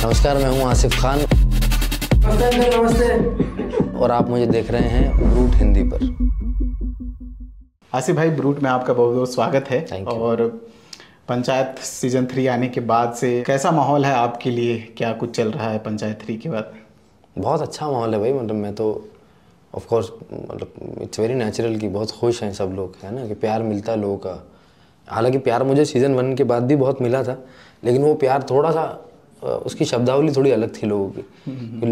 नमस्कार, मैं हूं आसिफ खान। नमस्ते। और आप मुझे देख रहे हैं ब्रूट हिंदी पर। आसिफ भाई, ब्रूट में आपका बहुत बहुत स्वागत है। Thank you. और पंचायत सीजन 3 आने के बाद से कैसा माहौल है आपके लिए? क्या कुछ चल रहा है पंचायत 3 के बाद? बहुत अच्छा माहौल है भाई। मतलब मैं तो ऑफ कोर्स मतलब इट्स वेरी नेचुरल कि बहुत खुश हैं सब लोग, है ना, कि प्यार मिलता है लोगों का। हालांकि प्यार मुझे सीज़न 1 के बाद भी बहुत मिला था, लेकिन वो प्यार थोड़ा सा उसकी शब्दावली थोड़ी अलग थी लोगों की। कि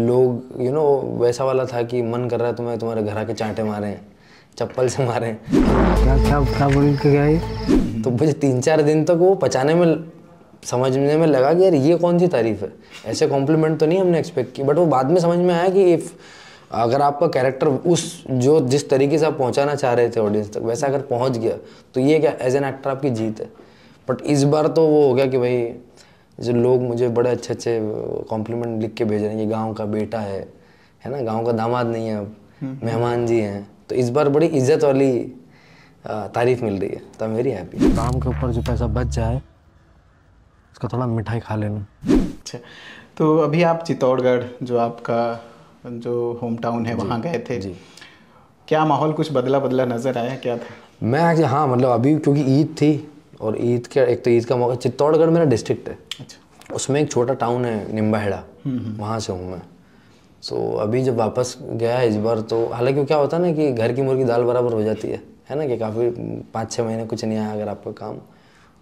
लोग वैसा वाला था कि मन कर रहा है तुम्हें तुम्हारे घर आके चांटे मारें, चप्पल से मारें। क्या बोल के गए? तो मुझे 3-4 दिन तक वो पचाने में, समझने में लगा कि यार ये कौन सी तारीफ है, ऐसे कॉम्प्लीमेंट तो नहीं हमने एक्सपेक्ट की। बट वो बाद में समझ में आया कि इफ़ अगर आपका कैरेक्टर जिस तरीके से आप पहुंचाना चाह रहे थे ऑडियंस तक, वैसा अगर पहुंच गया तो ये क्या एज एन एक्टर आपकी जीत है। बट इस बार तो वो हो गया कि भाई जो लोग मुझे बड़े अच्छे अच्छे कॉम्प्लीमेंट लिख के भेज रहे हैं कि गाँव का बेटा है ना, गाँव का दामाद नहीं है, अब मेहमान जी हैं। तो इस बार बड़ी इज्जत वाली तारीफ मिल रही है, तो आई एम वेरी हैप्पी। काम के ऊपर जो पैसा बच जाए उसका थोड़ा मिठाई खा लेना। अच्छा, तो अभी आप चित्तौड़गढ़, जो आपका जो होम टाउन है, वहाँ गए थे जी। क्या माहौल कुछ बदला नज़र आया? क्या था? मैं एक्चुअली हाँ, मतलब अभी क्योंकि ईद थी और ईद का मौका। चित्तौड़गढ़ मेरा डिस्ट्रिक्ट है। अच्छा। उसमें एक छोटा टाउन है निम्बाहेड़ा, वहाँ से हूँ मैं। सो अभी जब वापस गया इस बार, तो हालांकि क्या होता है ना कि घर की मुर्गी दाल बराबर हो जाती है ना, कि काफ़ी 5-6 महीने कुछ नहीं आया अगर आपका काम,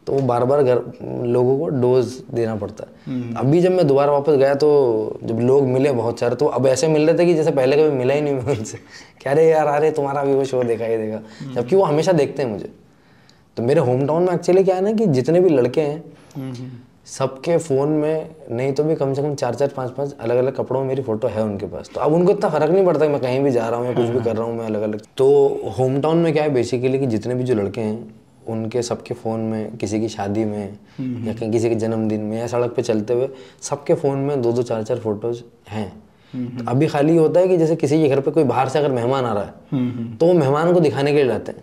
तो वो बार बार घर लोगों को डोज देना पड़ता है। अभी जब मैं दोबारा वापस गया तो जब लोग मिले बहुत सारे, तो अब ऐसे मिल रहे थे कि जैसे पहले कभी मिला ही नहीं मैं उनसे। कह रहे यार अरे तुम्हारा भी वो शो देखा ही देगा, जबकि वो हमेशा देखते हैं मुझे। तो मेरे होम टाउन में एक्चुअली क्या है ना कि जितने भी लड़के हैं सबके फ़ोन में नहीं तो भी कम से कम 4-4, 5-5 अलग अलग कपड़ों में मेरी फ़ोटो है उनके पास। तो अब उनको इतना फ़र्क नहीं पड़ता कि मैं कहीं भी जा रहा हूँ या कुछ भी कर रहा हूँ मैं अलग अलग। तो होम टाउन में क्या है बेसिकली कि जितने भी जो लड़के हैं उनके सबके फ़ोन में, किसी की शादी में या कहीं किसी के जन्मदिन में या सड़क पे चलते हुए, सबके फ़ोन में 2-2, 4-4 फोटोज़ हैं। तो अभी खाली होता है कि जैसे किसी के घर पे कोई बाहर से अगर मेहमान आ रहा है तो वो मेहमान को दिखाने के लिए लाते हैं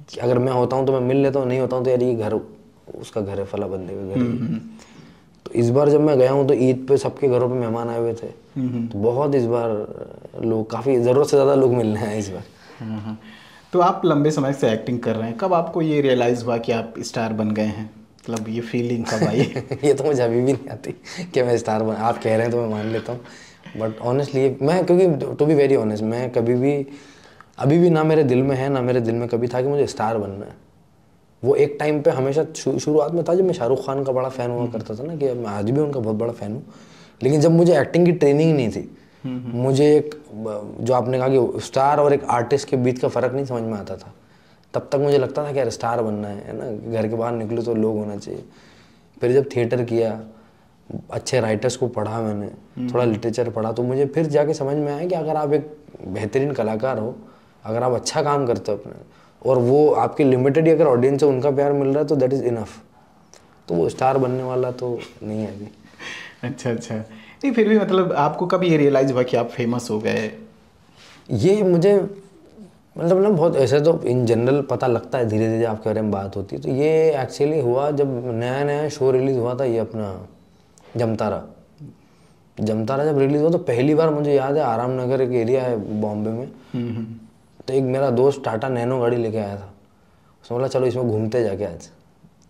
कि अगर मैं होता हूँ तो मैं मिल लेता हूँ, नहीं होता हूँ तो यार ये घर उसका घर है, फला बंदे का घर है। तो इस बार जब मैं गया हूँ तो ईद पे सबके घरों पे मेहमान आए हुए थे। तो बहुत इस बार लोग, काफ़ी ज़रूरत से ज़्यादा लोग मिलने हैं इस बार। तो आप लंबे समय से एक्टिंग कर रहे हैं, कब आपको ये रियलाइज़ हुआ कि आप स्टार बन गए हैं? मतलब ये फीलिंग कब आई? ये तो मुझे अभी भी नहीं आती कि मैं स्टार बन, आप कह रहे हैं तो मैं मान लेता हूँ। बट ऑनेस्टली मैं, क्योंकि टू बी वेरी ऑनेस्ट, मैं कभी भी अभी भी ना मेरे दिल में है ना मेरे दिल में कभी था कि मुझे स्टार बनना है। वो एक टाइम पे हमेशा शुरुआत में था जब मैं शाहरुख खान का बड़ा फ़ैन हुआ करता था ना, कि मैं आज भी उनका बहुत बड़ा फ़ैन हूँ। लेकिन जब मुझे एक्टिंग की ट्रेनिंग नहीं थी, मुझे एक जो आपने कहा कि स्टार और एक आर्टिस्ट के बीच का फ़र्क नहीं समझ में आता था, तब तक मुझे लगता था कि यार स्टार बनना है ना, घर के बाहर निकलूँ तो लोग होना चाहिए। फिर जब थिएटर किया, अच्छे राइटर्स को पढ़ा मैंने, थोड़ा लिटरेचर पढ़ा, तो मुझे फिर जाके समझ में आया कि अगर आप एक बेहतरीन कलाकार हो, अगर आप अच्छा काम करते हो अपने, और वो आपकी लिमिटेड ही अगर ऑडियंस है उनका प्यार मिल रहा है, तो दैट इज़ इनफ। तो वो स्टार बनने वाला तो नहीं है अभी। अच्छा। नहीं, फिर भी मतलब आपको कब ये रियलाइज़ हुआ कि आप फेमस हो गए? ये मुझे मतलब ना बहुत ऐसे तो इन जनरल पता लगता है, धीरे धीरे आपके बारे में बात होती है। तो ये एक्चुअली हुआ जब नया नया शो रिलीज़ हुआ था, ये अपना जमतारा जब रिलीज़ हुआ तो पहली बार मुझे याद है, आराम नगर एक एरिया है बॉम्बे में, तो एक मेरा दोस्त टाटा नैनो गाड़ी लेके आया था। उसने बोला चलो इसमें घूमते जाके आज।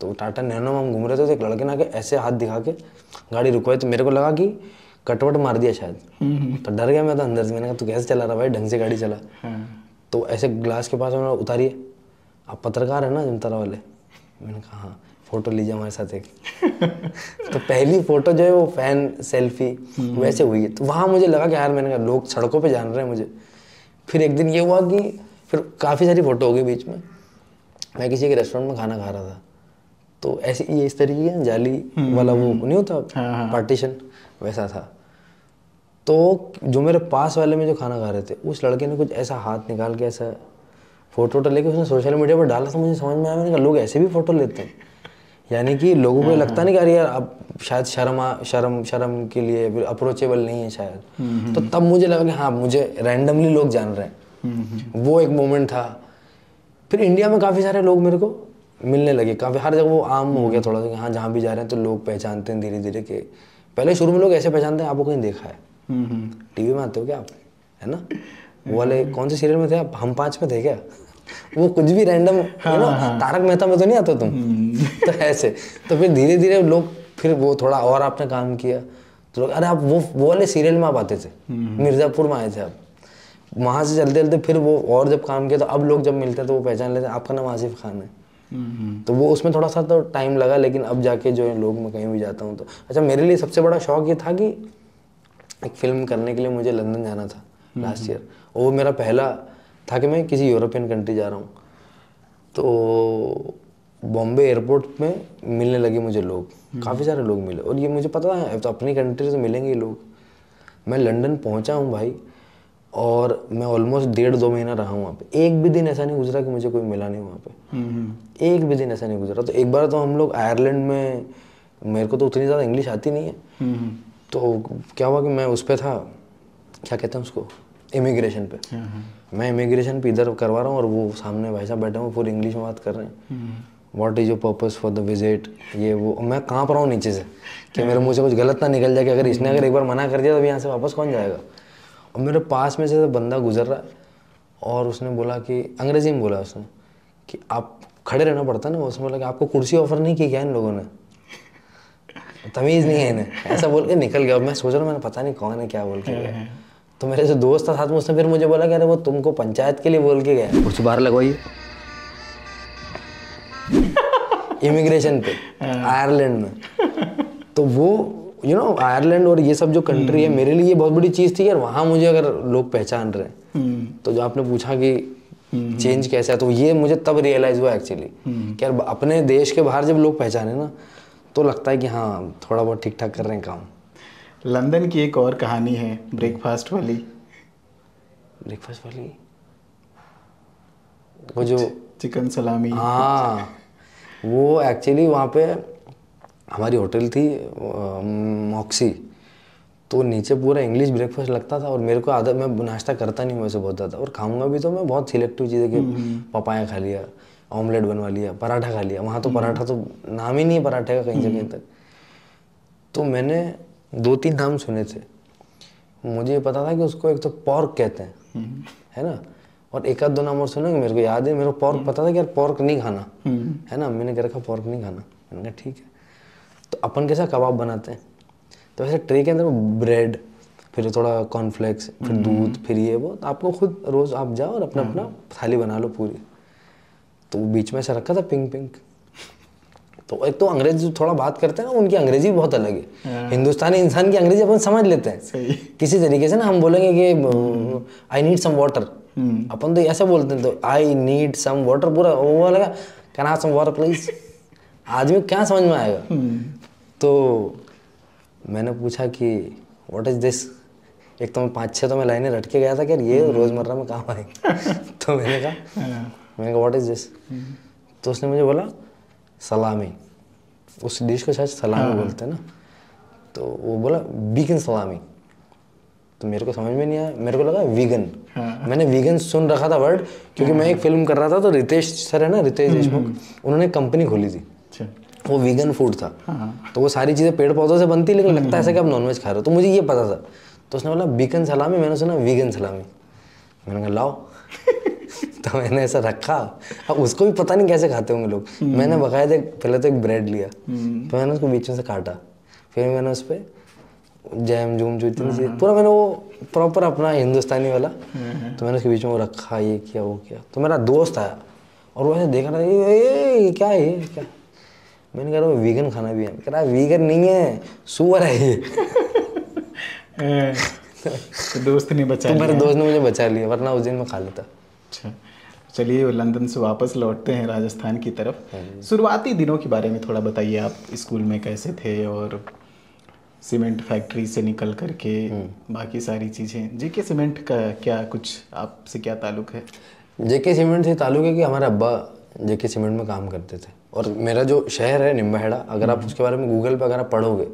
तो टाटा नैनो में हम घूम रहे थे, तो एक लड़के ने आके ऐसे हाथ दिखा के गाड़ी रुकवाई, तो मेरे को लगा कि कटवट मार दिया शायद। तो डर गया मैं तो अंदर से। मैंने कहा तू कैसे चला रहा भाई, ढंग से गाड़ी चला। तो ऐसे ग्लास के पास उन्होंने उतारिए, आप पत्रकार है ना जमतारा वाले? मैंने कहा हाँ, फ़ोटो लीजिए हमारे साथ एक। तो पहली फ़ोटो जो है वो फ़ैन सेल्फी वैसे हुई है। तो वहाँ मुझे लगा कि यार, मैंने कहा लोग सड़कों पे जान रहे हैं मुझे। फिर एक दिन ये हुआ कि फिर काफ़ी सारी फ़ोटो हो गई बीच में, मैं किसी के रेस्टोरेंट में खाना खा रहा था, तो ऐसे ये इस तरीके का जाली वाला वो नहीं होता पार्टीशन, वैसा था। तो जो मेरे पास वाले में जो खाना खा रहे थे, उस लड़के ने कुछ ऐसा हाथ निकाल के ऐसा फ़ोटो लेके उसने सोशल मीडिया पर डाला, तो मुझे समझ में आया, मैंने कहा लोग ऐसे भी फ़ोटो लेते हैं। यानी कि लोगों को लगता नहीं कि अरे यार अब शायद शर्म के लिए अप्रोचेबल नहीं है शायद। तो तब मुझे लगा कि हाँ, मुझे रैंडमली लोग जान रहे हैं। वो एक मोमेंट था। फिर इंडिया में काफ़ी सारे लोग मेरे को मिलने लगे, काफ़ी हर जगह वो आम हो गया थोड़ा सा, हाँ जहाँ भी जा रहे हैं तो लोग पहचानते हैं धीरे धीरे के पहले शुरू में लोग ऐसे पहचानते हैं, आपको कहीं देखा है, टीवी में आते हो क्या आप, है ना, वो वाले कौन से सीरियल में थे आप, हम 5 में थे क्या, वो कुछ भी random, you know, Tarak Mehta में तो नहीं आते तुम। तो ऐसे, तो फिर धीरे धीरे लोग, फिर वो थोड़ा और आपने काम किया तो लोग, अरे आप वो वाले सीरियल में आप आते थे, मिर्ज़ापुर में आए थे आप, वहाँ से चलते चलते फिर वो और जब काम किया तो अब लोग जब मिलते हैं तो वो पहचान लेते हैं आपका नाम आसिफ खान है। तो वो उसमें थोड़ा सा तो टाइम लगा, लेकिन अब जाके जो है लोग, मैं कहीं भी जाता हूँ तो, अच्छा मेरे लिए सबसे बड़ा शौक ये था कि एक फिल्म करने के लिए मुझे लंदन जाना था लास्ट ईयर, वो मेरा पहला था कि मैं किसी यूरोपियन कंट्री जा रहा हूँ। तो बॉम्बे एयरपोर्ट में मिलने लगे मुझे लोग, काफ़ी सारे लोग मिले, और ये मुझे पता है तो अपनी कंट्री से मिलेंगे ही लोग। मैं लंदन पहुँचा हूँ भाई, और मैं ऑलमोस्ट 1.5-2 महीना रहा हूँ वहाँ पे, एक भी दिन ऐसा नहीं गुजरा कि मुझे कोई मिला नहीं वहाँ पे, एक भी दिन ऐसा नहीं गुजरा। तो एक बार तो हम लोग आयरलैंड में, मेरे को तो उतनी ज़्यादा इंग्लिश आती नहीं है, तो क्या हुआ कि मैं उस पर था, क्या कहते हैं उसको, इमिग्रेशन पे, मैं इमिग्रेशन पे इधर करवा रहा हूँ और वो सामने भाई साहब बैठे हुए पूरी इंग्लिश में बात कर रहे हैं, what is your purpose for the visit, ये वो, मैं काँप रहा हूँ नीचे से कि मेरे मुँह से कुछ गलत ना निकल जाए कि अगर इसने अगर एक बार मना कर दिया तो यहाँ से वापस कौन जाएगा। और मेरे पास में से बंदा गुजर रहा है और उसने बोला कि, अंग्रेजी में बोला उसने कि आप खड़े रहना पड़ता है ना, उसने बोला कि आपको कुर्सी ऑफर नहीं की क्या इन लोगों ने, तमीज़ नहीं है इन्हें, ऐसा बोल के निकल गया। मैं सोच रहा हूँ, मैंने पता नहीं कौन है क्या बोल के गया। तो मेरे जो दोस्त था साथ में, उसने फिर मुझे बोला कि अरे वो तुमको पंचायत के लिए बोल के गया, कुछ बाहर लगवाइए इमिग्रेशन पे आयरलैंड में। तो वो यू नो आयरलैंड और ये सब जो कंट्री है, मेरे लिए ये बहुत बड़ी चीज़ थी यार, वहाँ मुझे अगर लोग पहचान रहे हैं। तो जो आपने पूछा कि चेंज कैसा है, तो ये मुझे तब रियलाइज़ हुआ एक्चुअली कि यार अपने देश के बाहर जब लोग पहचाने ना, तो लगता है कि हाँ थोड़ा बहुत ठीक ठाक कर रहे हैं काम। लंदन की एक और कहानी है, ब्रेकफास्ट वाली। ब्रेकफास्ट वाली, वो जो चिकन सलामी, हाँ, वो एक्चुअली वहाँ पे हमारी होटल थी मॉक्सी, तो नीचे पूरा इंग्लिश ब्रेकफास्ट लगता था। और मेरे को आदत, मैं नाश्ता करता नहीं वैसे बहुत ज़्यादा, और खाऊंगा भी तो मैं बहुत सिलेक्टिव चीज़ें कि पपाया खा लिया, ऑमलेट बनवा लिया, पराठा खा लिया। वहाँ तो पराठा तो नाम ही नहीं है पराठे का कहीं जगह तक। तो मैंने 2-3 नाम सुने थे, मुझे ये पता था कि उसको एक तो पॉर्क कहते हैं, है ना, और एक आध 2 नाम और सुने, मेरे को याद है, मेरे को पॉर्क पता था कि यार पॉर्क नहीं खाना, है ना, मैंने कह रखा पॉर्क नहीं खाना। मैंने कहा ठीक है। तो अपन कैसा कबाब बनाते हैं, तो ऐसे ट्रे के अंदर ब्रेड, फिर थोड़ा कॉर्नफ्लेक्स, फिर दूध, फिर ये वो, तो आपको खुद रोज़ आप जाओ और अपना अपना थाली बना लो पूरी। तो बीच में ऐसा रखा था पिंक पिंक। तो एक तो अंग्रेजी थोड़ा बात करते हैं ना, उनकी अंग्रेजी बहुत अलग है। हिंदुस्तानी इंसान की अंग्रेजी अपन समझ लेते हैं सही किसी तरीके से ना। हम बोलेंगे कि आई नीड सम वाटर, अपन तो ऐसे बोलते हैं, तो आई नीड सम वाटर, पूरा वो बोलेगा can I have some water please, आदमी क्या समझ में आएगा। तो मैंने पूछा कि व्हाट इज दिस, एक तो मैं 5-6 तो मैं लाइनें रट के गया था कि यार ये रोज़मर्रा में काम आएगा। तो मैंने कहा व्हाट इज दिस, तो उसने मुझे बोला सलामी, उस डिश को शायद सलामी बोलते हैं ना, तो वो बोला वीगन सलामी। तो मेरे को समझ में नहीं आया, मेरे को लगा वीगन। मैंने वीगन सुन रखा था वर्ड, क्योंकि मैं एक फिल्म कर रहा था, तो रितेश सर है ना, रितेश देशमुख, उन्होंने कंपनी खोली थी, वो वीगन फूड था। तो वो सारी चीज़ें पेड़ पौधों से बनती, लेकिन लगता है ऐसा कि आप नॉनवेज खा रहे हो, तो मुझे ये पता था। तो उसने बोला बीकन सलामी, मैंने सुना वीगन सलामी। मैंने कहा लाओ। तो मैंने ऐसा रखा, अब उसको भी पता नहीं कैसे खाते होंगे लोग। मैंने बकायदे पहले तो एक ब्रेड लिया, फिर मैंने उसको बीच में से काटा, फिर मैंने उस पर जैम जूम जो इतनी चीज़ पूरा मैंने वो प्रॉपर अपना हिंदुस्तानी वाला, तो मैंने उसके बीच में वो रखा, ये किया वो किया। तो मेरा दोस्त आया और वो ऐसे देख रहा था, ये क्या है, ये क्या। मैंने कहा वीगन खाना भी है, कह रहा वीगन नहीं है, सुअर है ये। तो दोस्त ने बचा लिया, मेरे दोस्त ने मुझे बचा लिया, वरना उस दिन मैं खा लेता। अच्छा, चलिए लंदन से वापस लौटते हैं राजस्थान की तरफ। शुरुआती दिनों के बारे में थोड़ा बताइए, आप स्कूल में कैसे थे और सीमेंट फैक्ट्री से निकल करके बाकी सारी चीज़ें। जेके सीमेंट का क्या कुछ आपसे क्या ताल्लुक़ है? जेके सीमेंट से ताल्लुक़ है कि हमारे अब्बा जेके सीमेंट में काम करते थे, और मेरा जो शहर है निम्बाहेड़ा, अगर आप उसके बारे में गूगल पे अगर आप पढ़ोगे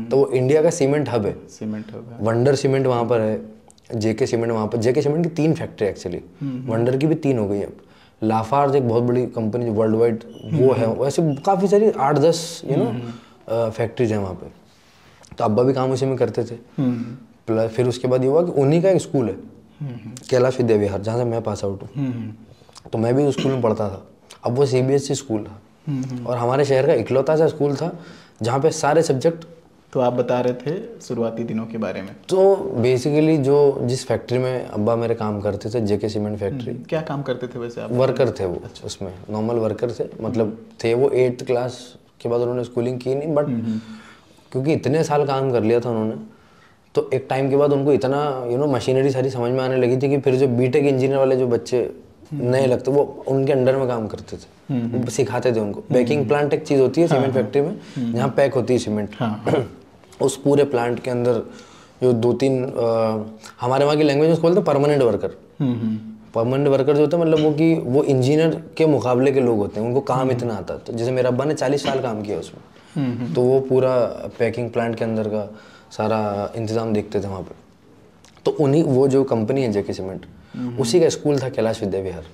तो वो इंडिया का सीमेंट हब है। सीमेंट हब है। वंडर सीमेंट वहाँ पर है, जेके सीमेंट वहाँ पर। जेके सीमेंट की 3 फैक्ट्री एक्चुअली, वंडर की भी 3 हो गई अब। लाफार्ज एक बहुत बड़ी कंपनी जो वर्ल्ड वाइड वो है, वैसे काफ़ी सारी 8-10 फैक्ट्रीज हैं वहाँ पे। तो अब्बा भी काम उसी में करते थे। प्लस फिर उसके बाद ये हुआ कि उन्हीं का एक स्कूल है कैलाश विद्या विहार, जहाँ से मैं पास आउट हूँ। तो मैं भी उस स्कूल में पढ़ता था। अब वो CBSE स्कूल था और हमारे शहर का इकलौता सा स्कूल था जहाँ पे सारे सब्जेक्ट। तो आप बता रहे थे शुरुआती दिनों के बारे में। तो बेसिकली जो जिस फैक्ट्री में अब्बा मेरे काम करते थे, JK सीमेंट फैक्ट्री। क्या काम करते थे वैसे आप? वर्कर थे वो। अच्छा। उसमें नॉर्मल वर्कर थे, मतलब थे वो 8th क्लास के बाद उन्होंने स्कूलिंग की नहीं, बट क्योंकि इतने साल काम कर लिया था उन्होंने, तो एक टाइम के बाद उनको इतना मशीनरी सारी समझ में आने लगी थी कि फिर जो बीटेक इंजीनियर वाले जो बच्चे नए लगते वो उनके अंडर में काम करते थे, वो सिखाते थे उनको। पैकिंग प्लांट एक चीज़ होती है सीमेंट फैक्ट्री में जहाँ पैक होती है सीमेंट। उस पूरे प्लांट के अंदर जो 2-3 हमारे वहाँ की लैंग्वेज में बोलते हैं परमानेंट वर्कर। परमानेंट वर्कर जो होते हैं मतलब वो इंजीनियर के मुकाबले के लोग होते हैं, उनको काम इतना आता है। तो जैसे मेरे अब्बा ने 40 साल काम किया उसमें, तो वो पूरा पैकिंग प्लांट के अंदर का सारा इंतज़ाम देखते थे वहाँ पे। तो उन्हीं वो जो कंपनी है JK सीमेंट, उसी का स्कूल था कैलाश विद्या विहार।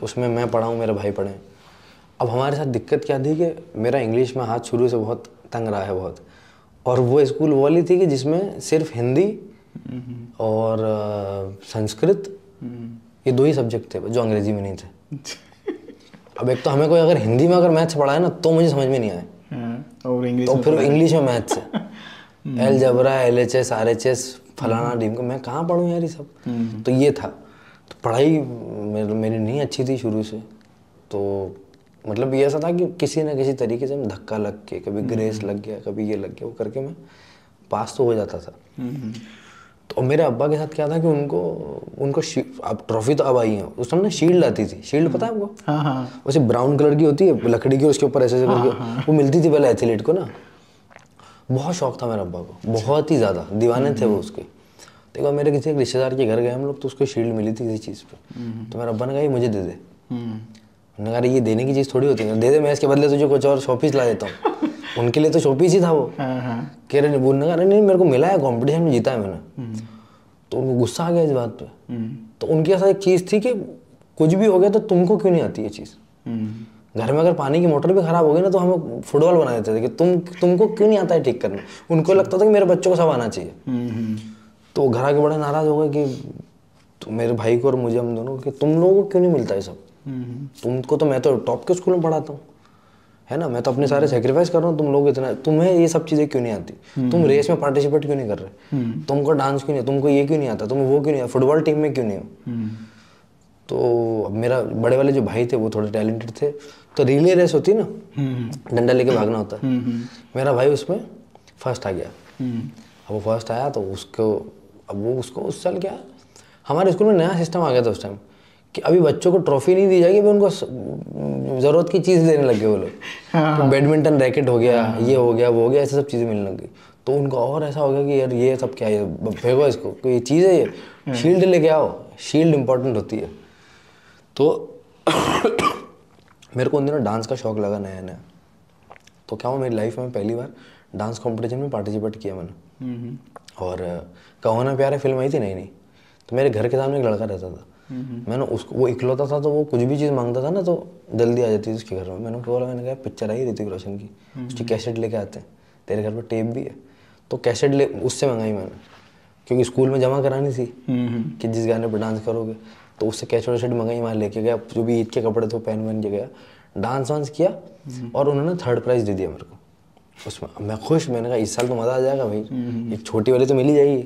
उसमें मैं पढ़ा हूँ, मेरे भाई पढ़े। अब हमारे साथ दिक्कत क्या थी कि मेरा इंग्लिश में हाथ शुरू से बहुत तंग रहा है बहुत, और वो स्कूल वो वाली थी कि जिसमें सिर्फ हिंदी और संस्कृत, ये 2 ही सब्जेक्ट थे जो अंग्रेजी में नहीं थे। अब एक तो हमें कोई अगर हिंदी में अगर मैथ्स पढ़ाए ना तो मुझे समझ में नहीं आए, और इंग्लिश तो फिर इंग्लिश में मैथ्स है, अलजेब्रा, LHS, RHS, फलाना ढीम, मैं कहाँ पढ़ूँ यार ये सब। तो ये था। तो पढ़ाई मेरी नहीं अच्छी थी शुरू से, तो मतलब ये ऐसा था कि किसी ना किसी तरीके से धक्का लग के, कभी ग्रेस लग गया, कभी ये लग गया, वो करके मैं पास तो हो जाता था। तो मेरे अब्बा के साथ क्या था कि उनको अब ट्रॉफी तो अब आई है, उस समय ना शील्ड आती थी। शील्ड पता है आपको? हाँ। वैसे ब्राउन कलर की होती है लकड़ी की, उसके ऊपर ऐसे करके वो मिलती थी पहले एथलीट को ना। बहुत शौक था मेरे अब्बा को, बहुत ही ज़्यादा दीवाने थे वो उसके। तो एक बार मेरे किसी एक रिश्तेदार के घर गए हम लोग, तो उसको शील्ड मिली थी किसी चीज़ पे। तो मेरे अब्बा ने कहा ये मुझे दे दे। मैंने कहा ये देने की चीज़ थोड़ी होती है, दे दे, मैं इसके बदले तुझे कुछ और शोपीस ला देता हूँ। उनके लिए तो शोपीस ही था वो। कह रहे बोलने का नहीं, मेरे को मिला है, कॉम्पिटिशन में जीता है मैंने। तो उनको गुस्सा आ गया इस बात पे। तो उनकी ऐसा एक चीज़ थी कि कुछ भी हो गया तो तुमको क्यों नहीं आती ये चीज़। घर में अगर पानी की मोटर भी खराब हो गई ना तो हमें फुटबॉल बना देते थे कि तुमको क्यों नहीं आता है ठीक करना। उनको लगता था कि मेरे बच्चों को सब आना चाहिए। तो घर आके बड़े नाराज़ हो गए कि तो मेरे भाई को और मुझे, हम दोनों, कि तुम लोगों को क्यों नहीं मिलता है सब। तुमको तो मैं तो टॉप के स्कूल में पढ़ाता हूँ, है ना, मैं तो अपने सारे सेक्रीफाइस कर रहा हूँ, तुम लोग इतना, तुम्हें ये सब चीज़ें क्यों नहीं आती, तुम रेस में पार्टिसिपेट क्यों नहीं कर रहे, तुमको डांस क्यों नहीं, तुमको ये क्यों नहीं आता, तुम वो क्यों नहीं, फुटबॉल टीम में क्यों नहीं हो। तो मेरा बड़े वाले जो भाई थे वो थोड़े टैलेंटेड थे, तो रिले रेस होती है ना, डंडा लेके भागना होता है, मेरा भाई उसमें फर्स्ट आ गया। अब वो फर्स्ट आया तो उसको उस साल क्या, हमारे स्कूल में नया सिस्टम आ गया था उस टाइम कि अभी बच्चों को ट्रॉफी नहीं दी जाएगी, अभी उनको ज़रूरत की चीज़ देने लग गए वो लोग। तो बैडमिंटन रैकेट हो गया, ये हो गया, वो हो गया, ऐसे सब चीज़ें मिलने लग गई। तो उनको और ऐसा हो गया कि यार ये सब क्या है, फेंको इसको, कोई चीज़ है ये, शील्ड लेके आओ, शील्ड इंपॉर्टेंट होती है। तो मेरे को उन दिनों डांस का शौक लगा नया नया। तो क्या हुआ, मेरी लाइफ में पहली बार डांस कॉम्पिटिशन में पार्टिसिपेट किया मैंने। और कहो ना प्यारे फिल्म आई थी नई नई, तो मेरे घर के सामने एक लड़का रहता था, मैंने उसको, वो इकलौता था तो वो कुछ भी चीज़ मांगता था ना तो जल्दी आ जाती थी उसके घर में। मैंने बोला, मैंने कहा पिक्चर आई ऋतिक रोशन की, उसकी कैसेट लेके आते हैं, तेरे घर पर टेप भी है, तो कैसेट उससे मंगाई मैंने, क्योंकि स्कूल में जमा करानी थी कि जिस गाने पर डांस करोगे, तो उससे कैसेट वैसेट मंगाई, वहाँ लेके गया, जो भी ईद के कपड़े थे पहन वहन के गया, डांस वांस किया और उन्होंने 3rd प्राइज़ दे दिया मेरे को उसमें। मैं खुश, मैंने कहा इस साल तो मज़ा आ जाएगा भाई, एक छोटी वाली तो मिल ही जाएगी।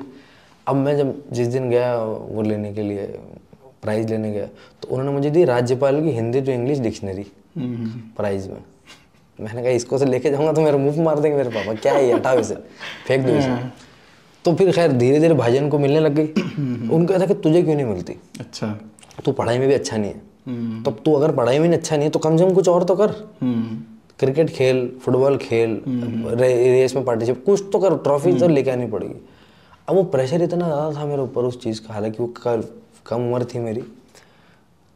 अब मैं जब जिस दिन गया वो लेने के लिए, प्राइज़ लेने गया, तो उन्होंने मुझे दी राज्यपाल की Hindi to English dictionary prize में। मैंने कहा इसको से लेके जाऊंगा तो मेरा मुंह मार देंगे मेरे पापा, क्या है ये, हटाओ इसे, फेंक दो इसे। तो फिर खैर धीरे धीरे भाईजान को मिलने लग गई। उनको ऐसा कि तुझे क्यों नहीं मिलती, अच्छा तू पढ़ाई में भी अच्छा नहीं है, तब तू अगर पढ़ाई में अच्छा नहीं है तो कम से कम कुछ और तो कर, क्रिकेट खेल, फुटबॉल खेल, रेस में पार्टिसिपेट, कुछ तो कर, ट्रॉफी तो लेके आनी पड़ेगी। अब वो प्रेशर इतना ज़्यादा था मेरे ऊपर उस चीज़ का, हालांकि वो कम उम्र थी मेरी।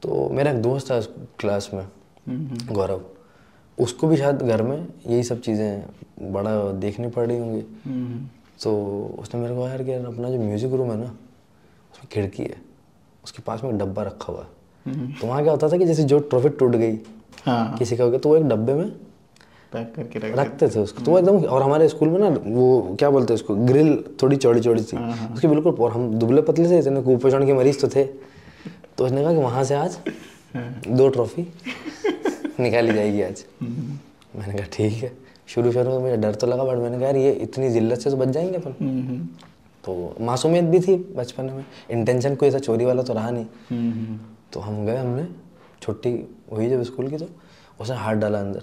तो मेरा एक दोस्त था क्लास में, गौरव, उसको भी शायद घर में यही सब चीज़ें बड़ा देखनी पड़ रही होंगी। तो उसने मेरे को यार कि अपना जो म्यूज़िक रूम है ना, उसमें खिड़की है, उसके पास में एक डब्बा रखा हुआ है। तो वहाँ क्या होता था कि जैसे जो ट्रॉफी टूट गई किसी का हो गया, तो वो एक डब्बे में पैक करके रखते थे उसको। तो वो एकदम, और हमारे स्कूल में ना वो क्या बोलते हैं उसको, ग्रिल थोड़ी चौड़ी चौड़ी थी उसकी बिल्कुल, और हम दुबले पतले से इतने कुपोषण के मरीज तो थे। तो उसने कहा कि वहाँ से आज 2 ट्रॉफी निकाली जाएगी आज। मैंने कहा ठीक है। शुरू में मुझे डर तो लगा, बट मैंने कहा यार ये इतनी जिल्लत से तो बच जाएंगे अपन। तो मासूमियत भी थी बचपन में, इंटेंशन कोई ऐसा चोरी वाला तो रहा नहीं। तो हम गए, हमने छुट्टी हुई जब स्कूल की, तो उसने हाथ डाला अंदर,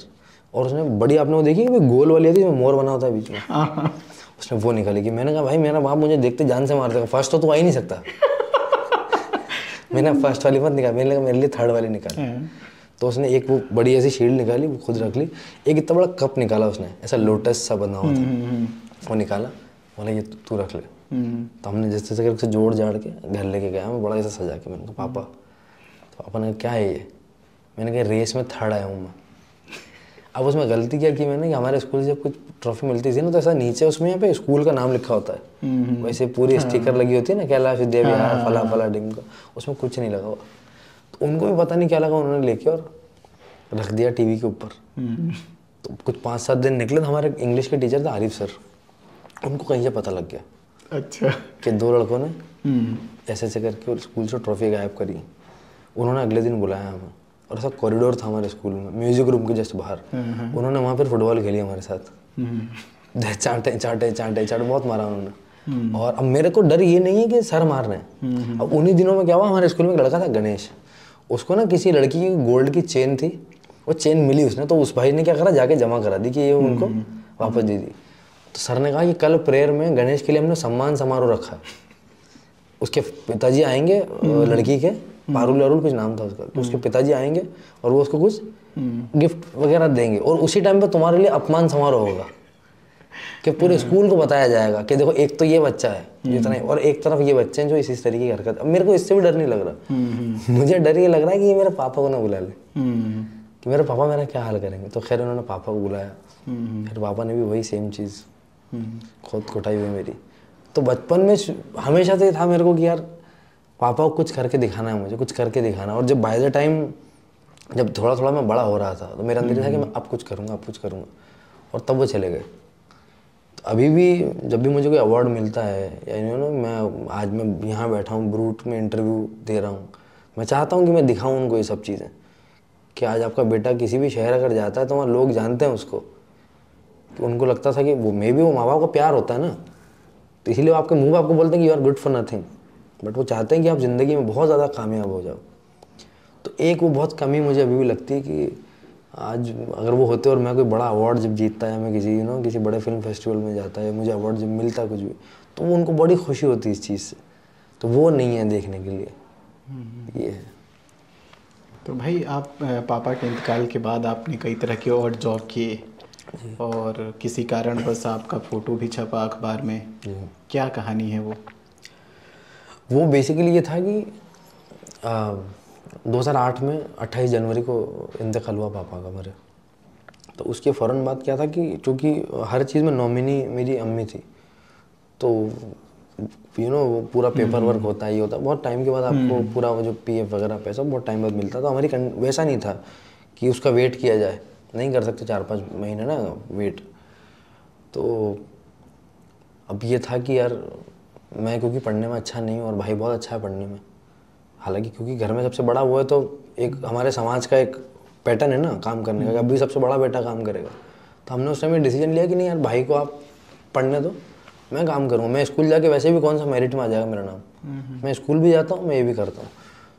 और उसने बड़ी, आपने वो देखी कि गोल वाली थी, मोर बना होता है बीच में, उसने वो निकाली। कि मैंने कहा भाई मेरा बाप मुझे देखते जान से मार देगा, फर्स्ट तो तू आ ही नहीं सकता। मैंने फर्स्ट वाली मत निकाल, मैंने कहा मेरे लिए थर्ड वाली निकाल। तो उसने एक वो बड़ी ऐसी शील्ड निकाली, वो खुद रख ली। एक इतना बड़ा कप निकाला उसने, ऐसा लोटस सा बना हुआ था, वो निकाला, बोला ये तू रख ले। तो हमने जैसे तैसे करके जोड़ जाड़ के घर लेके गया, मैं बड़ा ऐसा सजा के। मैंने कहा पापा, तो पापा ने कहा क्या है ये? मैंने कहा रेस में थर्ड आया हूँ मैं। अब उसमें गलती क्या की मैंने कि हमारे स्कूल से जब कुछ ट्रॉफी मिलती थी ना, तो ऐसा नीचे उसमें यहाँ पे स्कूल का नाम लिखा होता है, वैसे पूरी स्टिकर लगी होती है ना, कैलाश विद्याविहार फला फला डिम का, उसमें कुछ नहीं लगा हुआ। तो उनको भी पता नहीं क्या लगा, उन्होंने लेके और रख दिया टीवी के ऊपर। तो कुछ 5-7 दिन निकले, तो हमारे इंग्लिश के टीचर थे आरिफ सर, उनको कहीं से पता लग गया अच्छा कि 2 लड़कों ने ऐसे ऐसे करके स्कूल से ट्रॉफी गायब करी। उन्होंने अगले दिन बुलाया हमें, और ऐसा कॉरिडोर था हमारे स्कूल में, म्यूजिक रूम के जस्ट बाहर। उन्होंने वहाँ पर फुटबॉल खेली हमारे साथ, चाटे चाटे चाटे चाटे बहुत मारा उन्होंने। और अब मेरे को डर ये नहीं है कि सर मार रहे हैं। अब उन्हीं दिनों में क्या हुआ, हमारे स्कूल में एक लड़का था गणेश, उसको ना किसी लड़की की गोल्ड की चेन थी, वो चेन मिली उसने, तो उस भाई ने क्या करा, जाके जमा करा दी कि ये उनको वापस दे दी। तो सर ने कहा कि कल प्रेयर में गणेश के लिए हमने सम्मान समारोह रखा है, उसके पिताजी आएंगे, लड़की के पारुल वारुल कुछ नाम था उसका, तो उसके पिताजी आएंगे और वो उसको कुछ गिफ्ट वगैरह देंगे, और उसी टाइम पे तुम्हारे लिए अपमान समारोह होगा कि पूरे स्कूल को बताया जाएगा कि देखो एक तो ये बच्चा है जितना, और एक तरफ ये बच्चे हैं जो इसी तरीके की हरकत। अब मेरे को इससे भी डर नहीं लग रहा, मुझे डर ये लग रहा है कि ये मेरे पापा को ना बुला ले, कि मेरे पापा मेरा क्या हाल करेंगे। तो खैर उन्होंने पापा को बुलाया, फिर पापा ने भी वही सेम चीज़ खुद कुटाई हुई मेरी। तो बचपन में हमेशा से था मेरे को कि यार पापा को कुछ करके दिखाना है, मुझे कुछ करके दिखाना। और जब बाय द टाइम जब थोड़ा थोड़ा मैं बड़ा हो रहा था, तो मेरे अंदर था कि मैं अब कुछ करूँगा, अब कुछ करूँगा, और तब वो चले गए। तो अभी भी जब भी मुझे कोई अवार्ड मिलता है, या यू नो मैं आज मैं यहाँ बैठा हूँ ब्रूट में इंटरव्यू दे रहा हूँ, मैं चाहता हूँ कि मैं दिखाऊँ उनको ये सब चीज़ें, कि आज आपका बेटा किसी भी शहर अगर जाता है तो वहाँ लोग जानते हैं उसको, कि उनको लगता था कि वो मे भी वो माँ बाप का प्यार होता है ना, तो इसीलिए वो आपके मुँह पे आपको बोलते हैं कि you are good for nothing, but वो चाहते हैं कि आप ज़िंदगी में बहुत ज़्यादा कामयाब हो जाओ। तो एक वो बहुत कमी मुझे अभी भी लगती है कि आज अगर वो होते और मैं कोई बड़ा अवार्ड जब जीतता है, मैं किसी किसी बड़े फिल्म फेस्टिवल में जाता है, मुझे अवार्ड जब मिलता है कुछ भी, तो वो उनको बड़ी खुशी होती है इस चीज़ से, तो वो नहीं है देखने के लिए, ये है। तो भाई आप पापा के इंतकाल के बाद आपने कई तरह के और जॉब किए, और किसी कारण बस आपका फ़ोटो भी छपा अखबार में, क्या कहानी है वो बेसिकली ये था कि 2008 में 28 जनवरी को इंतकाल हुआ पापा का मेरे। तो उसके फ़ौरन बाद क्या था कि चूँकि हर चीज़ में नॉमिनी मेरी अम्मी थी, तो वो पूरा पेपर वर्क होता है, ये होता है, बहुत टाइम के बाद आपको पूरा वो जो PF वगैरह पैसा बहुत टाइम बाद मिलता। तो हमारी वैसा नहीं था कि उसका वेट किया जाए, नहीं कर सकते 4-5 महीने ना वेट। तो अब ये था कि यार मैं क्योंकि पढ़ने में अच्छा नहीं हूँ और भाई बहुत अच्छा है पढ़ने में, हालांकि क्योंकि घर में सबसे बड़ा हुआ है, तो एक हमारे समाज का एक पैटर्न है ना काम करने का, अभी सबसे बड़ा बेटा काम करेगा। तो हमने उस टाइम डिसीजन लिया कि नहीं यार भाई को आप पढ़ने दो, मैं काम करूँगा, मैं स्कूल जाके वैसे भी कौन सा मेरिट में आ जाएगा मेरा नाम, मैं स्कूल भी जाता हूँ, मैं ये भी करता हूँ।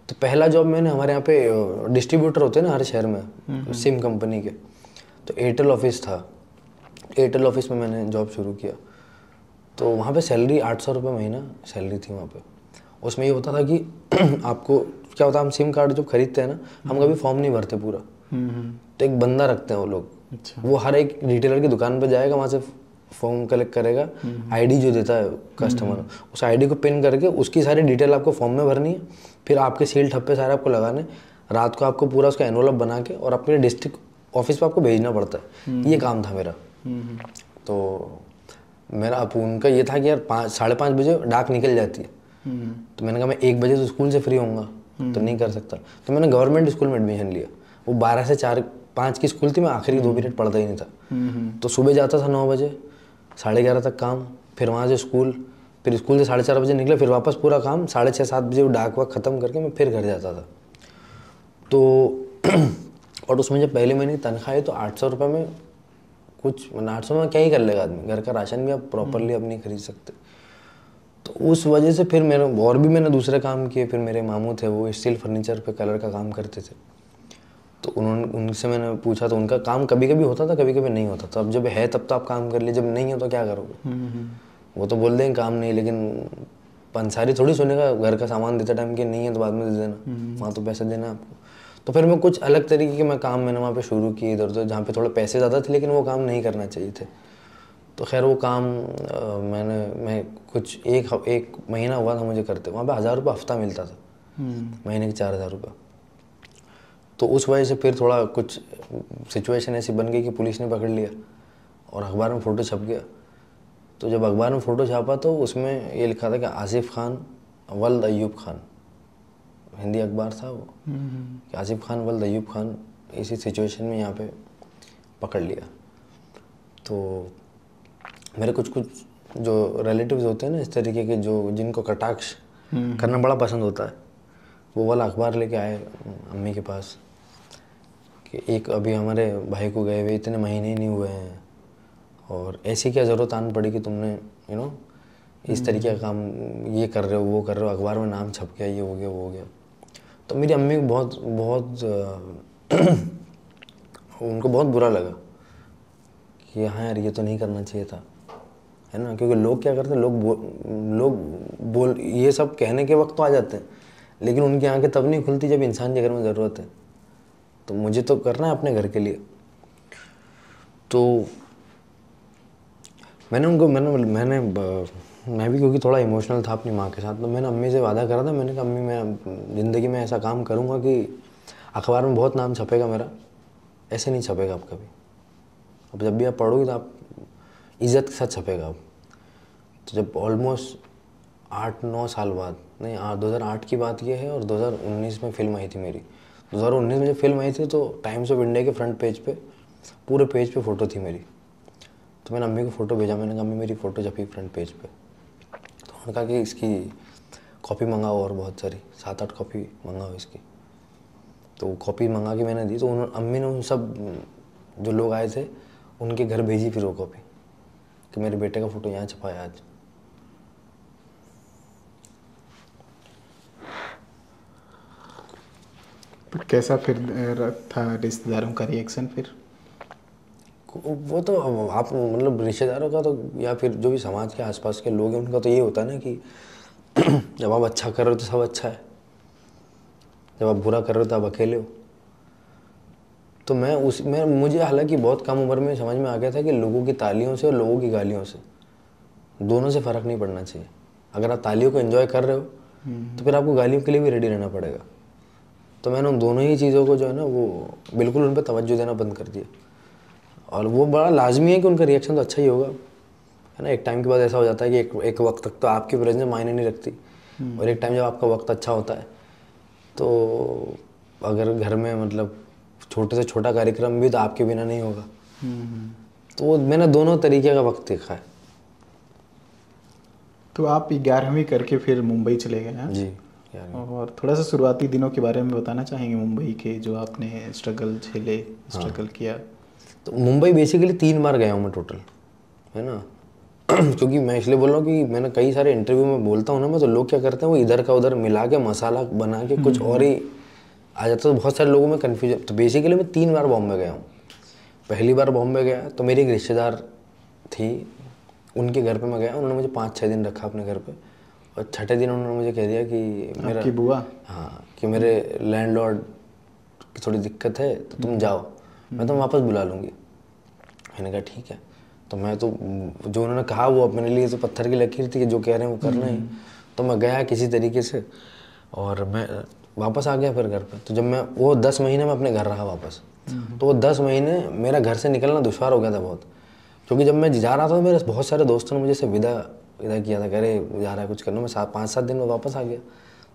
तो पहला जॉब मैंने, हमारे यहाँ पे डिस्ट्रीब्यूटर होते हैं ना हर शहर में सिम कंपनी के, तो एयरटेल ऑफिस था, एयरटेल ऑफिस में मैंने जॉब शुरू किया। तो वहाँ पे सैलरी 800 रुपये महीना सैलरी थी वहाँ पे। उसमें ये होता था कि आपको क्या होता है, हम सिम कार्ड जब खरीदते हैं ना, हम कभी फॉर्म नहीं भरते पूरा, तो एक बंदा रखते हैं वो लोग, अच्छा। वो हर एक रिटेलर की दुकान पर जाएगा, वहाँ से फॉर्म कलेक्ट करेगा, आईडी जो देता है कस्टमर, उस आईडी को पिन करके उसकी सारी डिटेल आपको फॉर्म में भरनी है, फिर आपके सील ठप्पे सारे आपको लगाने, रात को आपको पूरा उसका एनवलप बना के और अपने डिस्ट्रिक्ट ऑफिस पे आपको भेजना पड़ता है। ये काम था मेरा। तो मेरा अपून का ये था कि यार 5-5:30 बजे डाक निकल जाती है, तो मैंने कहा मैं 1 बजे तो स्कूल से फ्री होऊंगा, तो नहीं कर सकता। तो मैंने गवर्नमेंट स्कूल में एडमिशन लिया, वो 12 से 4-5 की स्कूल थी, मैं आखिरी 2 पीरियड पढ़ता ही नहीं था। तो सुबह जाता था 9 बजे, 11:30 तक काम, फिर वहाँ से स्कूल, फिर स्कूल से 4:30 बजे निकले, फिर वापस पूरा काम 6:30-7 बजे वो डाक वाक ख़त्म करके मैं फिर घर जाता था। तो और उसमें जब पहले महीने की तनख्वाह है तो 800 रुपये में कुछ, मतलब 800 में क्या ही कर लेगा आदमी, घर का राशन भी आप प्रॉपरली अब नहीं खरीद सकते। तो उस वजह से फिर मेरे और भी मैंने दूसरे काम किए। फिर मेरे मामू थे, वो स्टील फर्नीचर पे कलर का काम करते थे, तो उनसे मैंने पूछा, तो उनका काम कभी कभी होता था, कभी कभी नहीं होता था। अब जब है तब तो आप काम कर लिए, जब नहीं है तो क्या करोगे। वो तो बोल देंगे काम नहीं, लेकिन पंसारी थोड़ी सुनेगा घर का सामान देते टाइम कि नहीं है तो बाद में दे देना, वहाँ तो पैसे देना आपको। तो फिर मैं कुछ अलग तरीके के काम मैंने वहाँ पे शुरू किए इधर उधर, जहाँ पे थोड़े पैसे ज़्यादा थे लेकिन वो काम नहीं करना चाहिए थे। तो खैर वो काम मैं कुछ एक महीना हुआ था मुझे करते, वहाँ पे 1000 रुपये हफ्ता मिलता था, महीने के 4000 रुपये। तो उस वजह से फिर थोड़ा कुछ सिचुएशन ऐसी बन गई कि पुलिस ने पकड़ लिया और अखबार में फ़ोटो छप गया। तो जब अखबार में फ़ोटो छापा तो उसमें ये लिखा था कि आसिफ खान वल्द अयूब खान, हिंदी अखबार था वो, कि आसिफ खान वल्द अयूब खान इसी सिचुएशन में यहाँ पे पकड़ लिया। तो मेरे कुछ जो रिलेटिव्स होते हैं ना इस तरीके के, जो जिनको कटाक्ष करना बड़ा पसंद होता है, वो वाला अखबार लेके आए अम्मी के पास कि एक अभी हमारे भाई को गए हुए इतने महीने ही नहीं हुए हैं, और ऐसी क्या ज़रूरत आन पड़ी कि तुमने इस तरीके का काम ये कर रहे हो, वो कर रहे हो, अखबार में नाम छप गया, ये हो गया, वो हो गया। तो मेरी अम्मी को बहुत उनको बहुत बुरा लगा कि हाँ यार ये तो नहीं करना चाहिए था, है ना। क्योंकि लोग क्या करते हैं, लोग बोल ये सब कहने के वक्त तो आ जाते हैं, लेकिन उनकी आंखें तब नहीं खुलती जब इंसान के घर में ज़रूरत है। तो मुझे तो करना है अपने घर के लिए। तो मैं भी क्योंकि थोड़ा इमोशनल था अपनी माँ के साथ, तो मैंने अम्मी से वादा करा था। मैंने कहा अम्मी मैं ज़िंदगी में ऐसा काम करूँगा कि अखबार में बहुत नाम छपेगा मेरा, ऐसे नहीं छपेगा अब कभी। अब जब भी आप पढ़ोगे तो आप इज़्ज़त के साथ छपेगा अब। तो जब ऑलमोस्ट 8-9 साल बाद, नहीं 2008 की बात ये है, और 2019 में फ़िल्म आई थी मेरी। 2019 में जब फिल्म आई थी तो टाइम्स ऑफ इंडिया के फ्रंट पेज पे, पूरे पेज पे फ़ोटो थी मेरी। तो मैंने अम्मी को फ़ोटो भेजा, मैंने कहा अम्मी मेरी फ़ोटो छपी फ्रंट पेज पे। तो उन्होंने कहा कि इसकी कॉपी मंगाओ और बहुत सारी 7-8 कॉपी मंगाओ इसकी। तो कॉपी मंगा के मैंने दी, तो अम्मी ने उन सब जो लोग आए थे उनके घर भेजी फिर वो कॉपी कि मेरे बेटे का फ़ोटो यहाँ छपा है आज। पर कैसा फिर था रिश्तेदारों का रिएक्शन फिर? वो तो आप मतलब रिश्तेदारों का तो, या फिर जो भी समाज के आसपास के लोग हैं उनका तो ये होता है ना कि जब आप अच्छा कर रहे हो तो सब अच्छा है, जब आप बुरा कर रहे हो तो आप अकेले हो। तो मुझे हालांकि बहुत कम उम्र में समझ में आ गया था कि लोगों की तालियों से और लोगों की गालियों से दोनों से फ़र्क नहीं पड़ना चाहिए। अगर आप तालियों को एंजॉय कर रहे हो तो फिर आपको गालियों के लिए भी रेडी रहना पड़ेगा। तो मैंने उन दोनों ही चीज़ों को जो है ना वो बिल्कुल उन पर तवज्जो देना बंद कर दिया। और वो बड़ा लाजमी है कि उनका रिएक्शन तो अच्छा ही होगा, है ना। एक टाइम के बाद ऐसा हो जाता है कि एक वक्त तक तो आपकी प्रेजेंस मायने नहीं रखती, और एक टाइम जब आपका वक्त अच्छा होता है तो अगर घर में मतलब छोटे से छोटा कार्यक्रम भी तो आपके बिना नहीं होगा। तो वो मैंने दोनों तरीके का वक्त देखा है। तो आप 11वीं करके फिर मुंबई चले गए हैं? जी। और थोड़ा सा शुरुआती दिनों के बारे में बताना चाहेंगे मुंबई के, जो आपने स्ट्रगल किया? तो मुंबई बेसिकली 3 बार गया हूँ मैं टोटल, है ना। क्योंकि मैं इसलिए बोल रहा हूँ कि मैंने कई सारे इंटरव्यू में बोलता हूँ ना मैं, तो लोग क्या करते हैं वो इधर का उधर मिला के मसाला बना के कुछ और ही आ जाता है। तो बहुत सारे लोगों में कन्फ्यूजन। तो बेसिकली मैं 3 बार बॉम्बे गया हूँ। पहली बार बॉम्बे गया तो मेरी एक रिश्तेदार थी, उनके घर पे मैं गया। उन्होंने मुझे 5-6 दिन रखा अपने घर पे, और छठे दिन उन्होंने मुझे कह दिया कि मेरा, आपकी बुआ? हाँ, कि मेरे लैंडलॉर्ड की थोड़ी दिक्कत है तो तुम जाओ, मैं तो वापस बुला लूँगी। मैंने कहा ठीक है। तो मैं तो जो उन्होंने कहा वो अपने लिए तो पत्थर की लकीर थी कि जो कह रहे हैं वो करना ही। तो मैं गया किसी तरीके से और मैं वापस आ गया फिर घर पे। तो जब मैं वो 10 महीने में अपने घर रहा वापस, तो वो 10 महीने मेरा घर से निकलना दुश्वार हो गया था बहुत। क्योंकि जब मैं जा रहा था तो मेरे बहुत सारे दोस्तों ने मुझे से विदा किया था, कह रहे जा रहा है कुछ करना। मैं 5-7 दिन में वापस आ गया।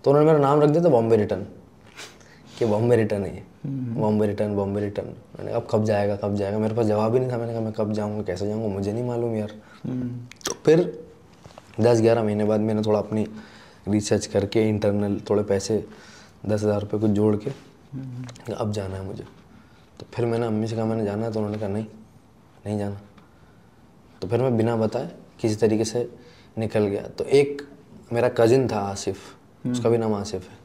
तो उन्होंने मेरा नाम रख दिया था बॉम्बे रिटर्न, कि बॉम्बे रिटर्न है, बॉम्बे रिटर्न, बॉम्बे रिटर्न। मैंने कहा अब कब जाएगा, कब जाएगा, मेरे पास जवाब ही नहीं था। मैंने कहा मैं कब जाऊँगा, कैसे जाऊँगा, मुझे नहीं मालूम यार। तो फिर 10-11 महीने बाद मैंने थोड़ा अपनी रिसर्च करके इंटरनल थोड़े पैसे 10,000 रुपये कुछ जोड़ के अब जाना है मुझे। तो फिर मैंने अम्मी से कहा मैंने जाना है, तो उन्होंने कहा नहीं जाना। तो फिर मैं बिना बताए किसी तरीके से निकल गया। तो एक मेरा कज़िन था आसिफ, उसका भी नाम आसिफ है,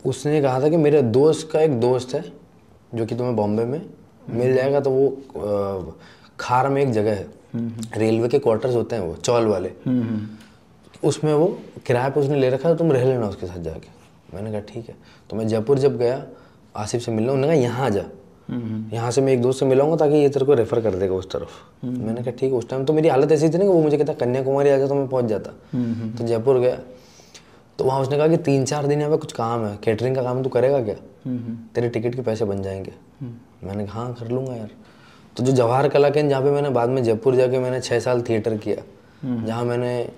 उसने कहा था कि मेरे दोस्त का एक दोस्त है जो कि तुम्हें बॉम्बे में मिल जाएगा। तो वो खार में एक जगह है, रेलवे के क्वार्टर्स होते हैं वो चौल वाले, उसमें वो किराए पे उसने ले रखा है, तुम रह लेना उसके साथ जाके। मैंने कहा ठीक है। तो मैं जयपुर जब गया आसिफ से मिलना, उन्होंने कहा यहाँ आ जा, यहाँ से मैं एक दोस्त से मिलाऊंगा ताकि ये तेरे को रेफर कर देगा उस तरफ। मैंने कहा ठीक है। उस टाइम तो मेरी हालत ऐसी थी ना कि वो मुझे कहता कन्याकुमारी आ जा, तो मैं पहुँच जाता। तो जयपुर गया तो वहाँ उसने कहा कि 3-4 दिन यहाँ पे कुछ काम है, कैटरिंग का काम, तू करेगा क्या, तेरे टिकट के पैसे बन जाएंगे। मैंने कहा हाँ कर लूँगा यार। तो जो जवाहर कला केंद्र जहाँ पे मैंने बाद में जयपुर जाके मैंने 6 साल थिएटर किया, जहाँ मैंने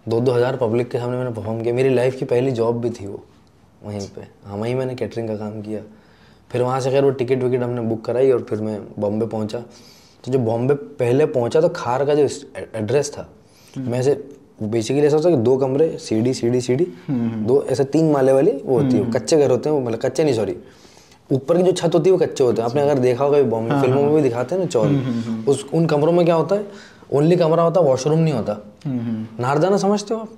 2-2 हज़ार पब्लिक के सामने मैंने परफॉर्म किया, मेरी लाइफ की पहली जॉब भी थी वो वहीं पे। हाँ वहीं मैंने कैटरिंग का काम किया। फिर वहाँ से खैर वो टिकट विकेट हमने बुक कराई और फिर मैं बॉम्बे पहुँचा। तो जब बॉम्बे पहले पहुँचा तो खार का जो एड्रेस था, मैं से बेसिकली ऐसा होता है कि 2 कमरे, सीढ़ी, 2 ऐसे 3 माले वाली वो होती है, कच्चे घर होते हैं वो, मतलब कच्चे नहीं सॉरी, ऊपर की जो छत होती है वो कच्चे होते हैं। आपने अगर देखा होगा बॉम्बे फिल्मों में भी दिखाते हैं ना चौल, उन कमरों में क्या होता है, ओनली कमरा होता है, वॉशरूम नहीं होता। नारदाना समझते हो आप?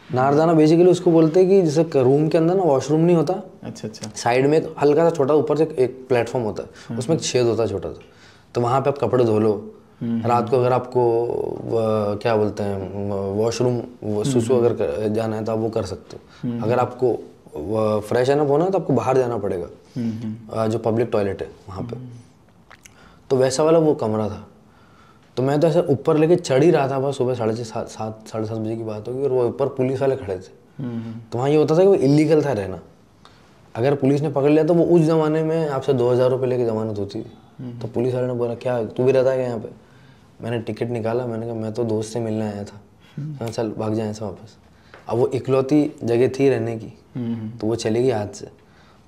नारदाना बेसिकली उसको बोलते हैं कि जैसे रूम के अंदर ना वॉशरूम नहीं होता, अच्छा, साइड में एक हल्का सा छोटा ऊपर से एक प्लेटफॉर्म होता है, उसमें एक छेद होता है छोटा सा, तो वहाँ पे आप कपड़े धो लो। रात को अगर आपको क्या बोलते हैं वॉशरूम सुसु अगर जाना है तो आप वो कर सकते हो। अगर आपको फ्रेश अप होना है तो आपको बाहर जाना पड़ेगा, जो पब्लिक टॉयलेट है वहाँ पे। तो वैसा वाला वो कमरा था। तो मैं तो ऐसे ऊपर लेके चढ़ ही रहा था, बस सुबह 7:30 बजे की बात होगी, और वो ऊपर पुलिस वाले खड़े थे। तो वहाँ ये होता था कि वो इलीगल था रहना, अगर पुलिस ने पकड़ लिया तो वो उस ज़माने में आपसे 2,000 रुपये लेके ज़मानत होती थी। तो पुलिस वाले ने बोला क्या तू भी रहता है यहाँ पे? मैंने टिकट निकाला, मैंने कहा मैं तो दोस्त से मिलने आया था। हाँ चल भाग जाए ऐसे वापस। अब वो इकलौती जगह थी रहने की, तो वो चली गई हाथ से।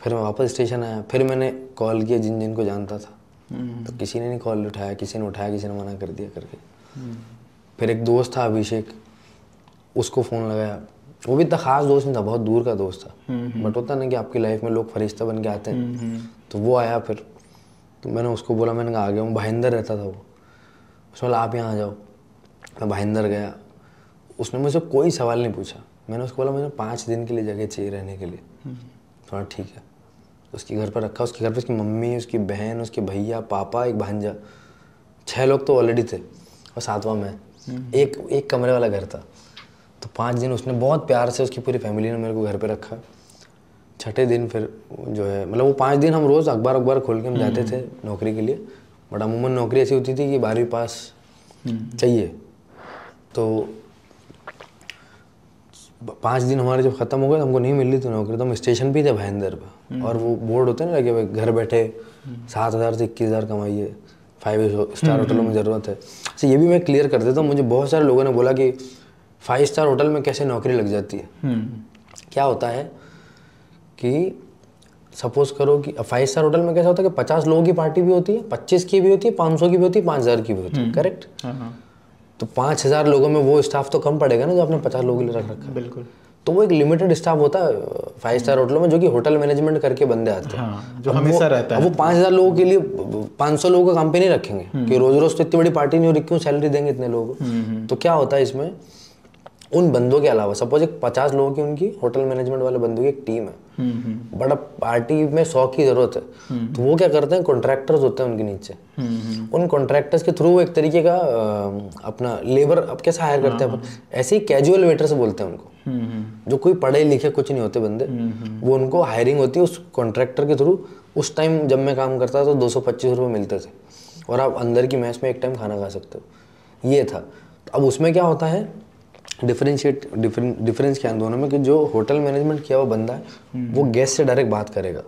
फिर मैं वापस स्टेशन आया, फिर मैंने कॉल किया जिन को जानता था, तो किसी ने नहीं कॉल उठाया, किसी ने उठाया, किसी ने मना कर दिया करके। फिर एक दोस्त था अभिषेक, उसको फ़ोन लगाया, वो भी इतना खास दोस्त नहीं था, बहुत दूर का दोस्त था, बट होता ना कि आपकी लाइफ में लोग फरिश्ता बन के आते हैं। तो वो आया, फिर तो मैंने उसको बोला, मैंने कहा आ गया हूँ। भाईंदर रहता था वो, उसने बोला आप यहाँ आ जाओ। मैं भाईंदर गया, उसने मुझसे कोई सवाल नहीं पूछा। मैंने उसको बोला मुझे 5 दिन के लिए जगह चाहिए रहने के लिए। थोड़ा ठीक है, उसके घर पर रखा। उसके घर पर उसकी मम्मी, उसकी बहन, उसके भैया, पापा, एक भांजा, 6 लोग तो ऑलरेडी थे, और 7वां मैं। एक कमरे वाला घर था। तो 5 दिन उसने बहुत प्यार से, उसकी पूरी फैमिली ने मेरे को घर पे रखा। 6ठे दिन फिर जो है, मतलब वो 5 दिन हम रोज़ अखबार खोल के हम जाते थे नौकरी के लिए। बट अमूमन नौकरी ऐसी होती थी कि 12वीं पास चाहिए। तो 5 दिन हमारे जब ख़त्म हो गए, हमको नहीं मिल रही थी नौकरी, तो हम स्टेशन पे थे भाईंदर पे, और वो बोर्ड होते हैं ना लगे, घर बैठे 7,000 से 21,000 कमाइए, 5 स्टार होटलों में ज़रूरत है। तो ये भी मैं क्लियर कर देता हूँ। मुझे बहुत सारे लोगों ने बोला कि 5 स्टार होटल में कैसे नौकरी लग जाती है। क्या होता है कि सपोज करो कि 5 स्टार होटल में कैसा होता है कि 50 लोगों की पार्टी भी होती है, 25 की भी होती है, 500 की भी होती है, 5,000 की भी होती है, करेक्ट? तो 5,000 लोगों में वो स्टाफ तो कम पड़ेगा ना जो आपने 50 लोगों के लिए रख रखा है। बिल्कुल। तो वो एक लिमिटेड स्टाफ होता है 5 स्टार होटलों में, जो कि होटल मैनेजमेंट करके बंदे आते हैं, जो हमेशा रहता है। वो 5,000 लोगों के लिए 500 लोगों का काम पे नहीं रखेंगे कि रोज रोज तो इतनी बड़ी पार्टी नहीं हो रही, क्यों सैलरी देंगे इतने लोगों को। तो क्या होता है इसमें, उन बंदों के अलावा सपोज एक 50 लोगों की उनकी होटल मैनेजमेंट वाले बंदों की एक टीम है, बट अब पार्टी में 100 की जरूरत है, तो वो क्या करते हैं, कॉन्ट्रैक्टर्स होते हैं उनके नीचे। उन कॉन्ट्रैक्टर्स के थ्रू एक तरीके का अपना लेबर अब कैसे हायर करते हैं, ऐसे ही कैजुअल वेटर से बोलते हैं उनको, जो कोई पढ़े लिखे कुछ नहीं होते बंदे, वो उनको हायरिंग होती है उस कॉन्ट्रैक्टर के थ्रू। उस टाइम जब मैं काम करता था तो 225 रुपये मिलते थे, और आप अंदर की मैच में एक टाइम खाना खा सकते हो, ये था। अब उसमें क्या होता है, डिफरेंस क्या है दोनों में, कि जो होटल मैनेजमेंट किया हुआ बंदा है वो गेस्ट से डायरेक्ट बात करेगा,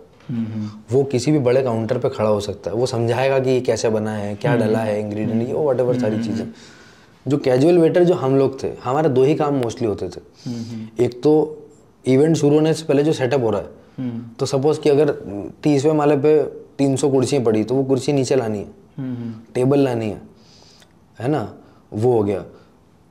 वो किसी भी बड़े काउंटर पे खड़ा हो सकता है, वो समझाएगा कि ये कैसे बना है, क्या डला है, इंग्रेडिएंट, ये वट एवर सारी चीज़ें। जो कैजुअल वेटर जो हम लोग थे, हमारे 2 ही काम मोस्टली होते थे। एक तो इवेंट शुरू होने से पहले जो सेटअप हो रहा है तो सपोज कि अगर 30वें माले पे 300 कुर्सियाँ पड़ी तो वो कुर्सी नीचे लानी है, टेबल लानी है ना, वो हो गया।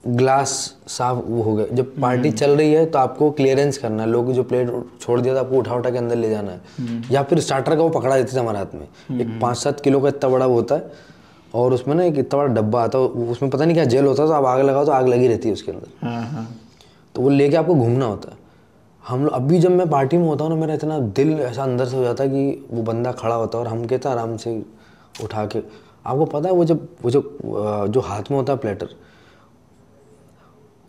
ग्लास साफ वो हो गया। जब पार्टी चल रही है तो आपको क्लियरेंस करना है, लोग जो प्लेट छोड़ दिया था आपको उठा उठा के अंदर ले जाना है। या फिर स्टार्टर का वो पकड़ा देते थे हमारे हाथ में, एक 5-7 किलो का इतना बड़ा वो होता है और उसमें ना एक इतना बड़ा डब्बा आता है, उसमें पता नहीं क्या जेल होता है, तो आप आग लगाओ तो आग लगी रहती है उसके अंदर। तो वो लेके आपको घूमना होता है। हम लोग अभी जब मैं पार्टी में होता हूँ ना, मेरा इतना दिल ऐसा अंदर से हो जाता है कि वो बंदा खड़ा होता है और हम कहते हैं आराम से उठा के। आपको पता है वो जो हाथ में होता है प्लेटर,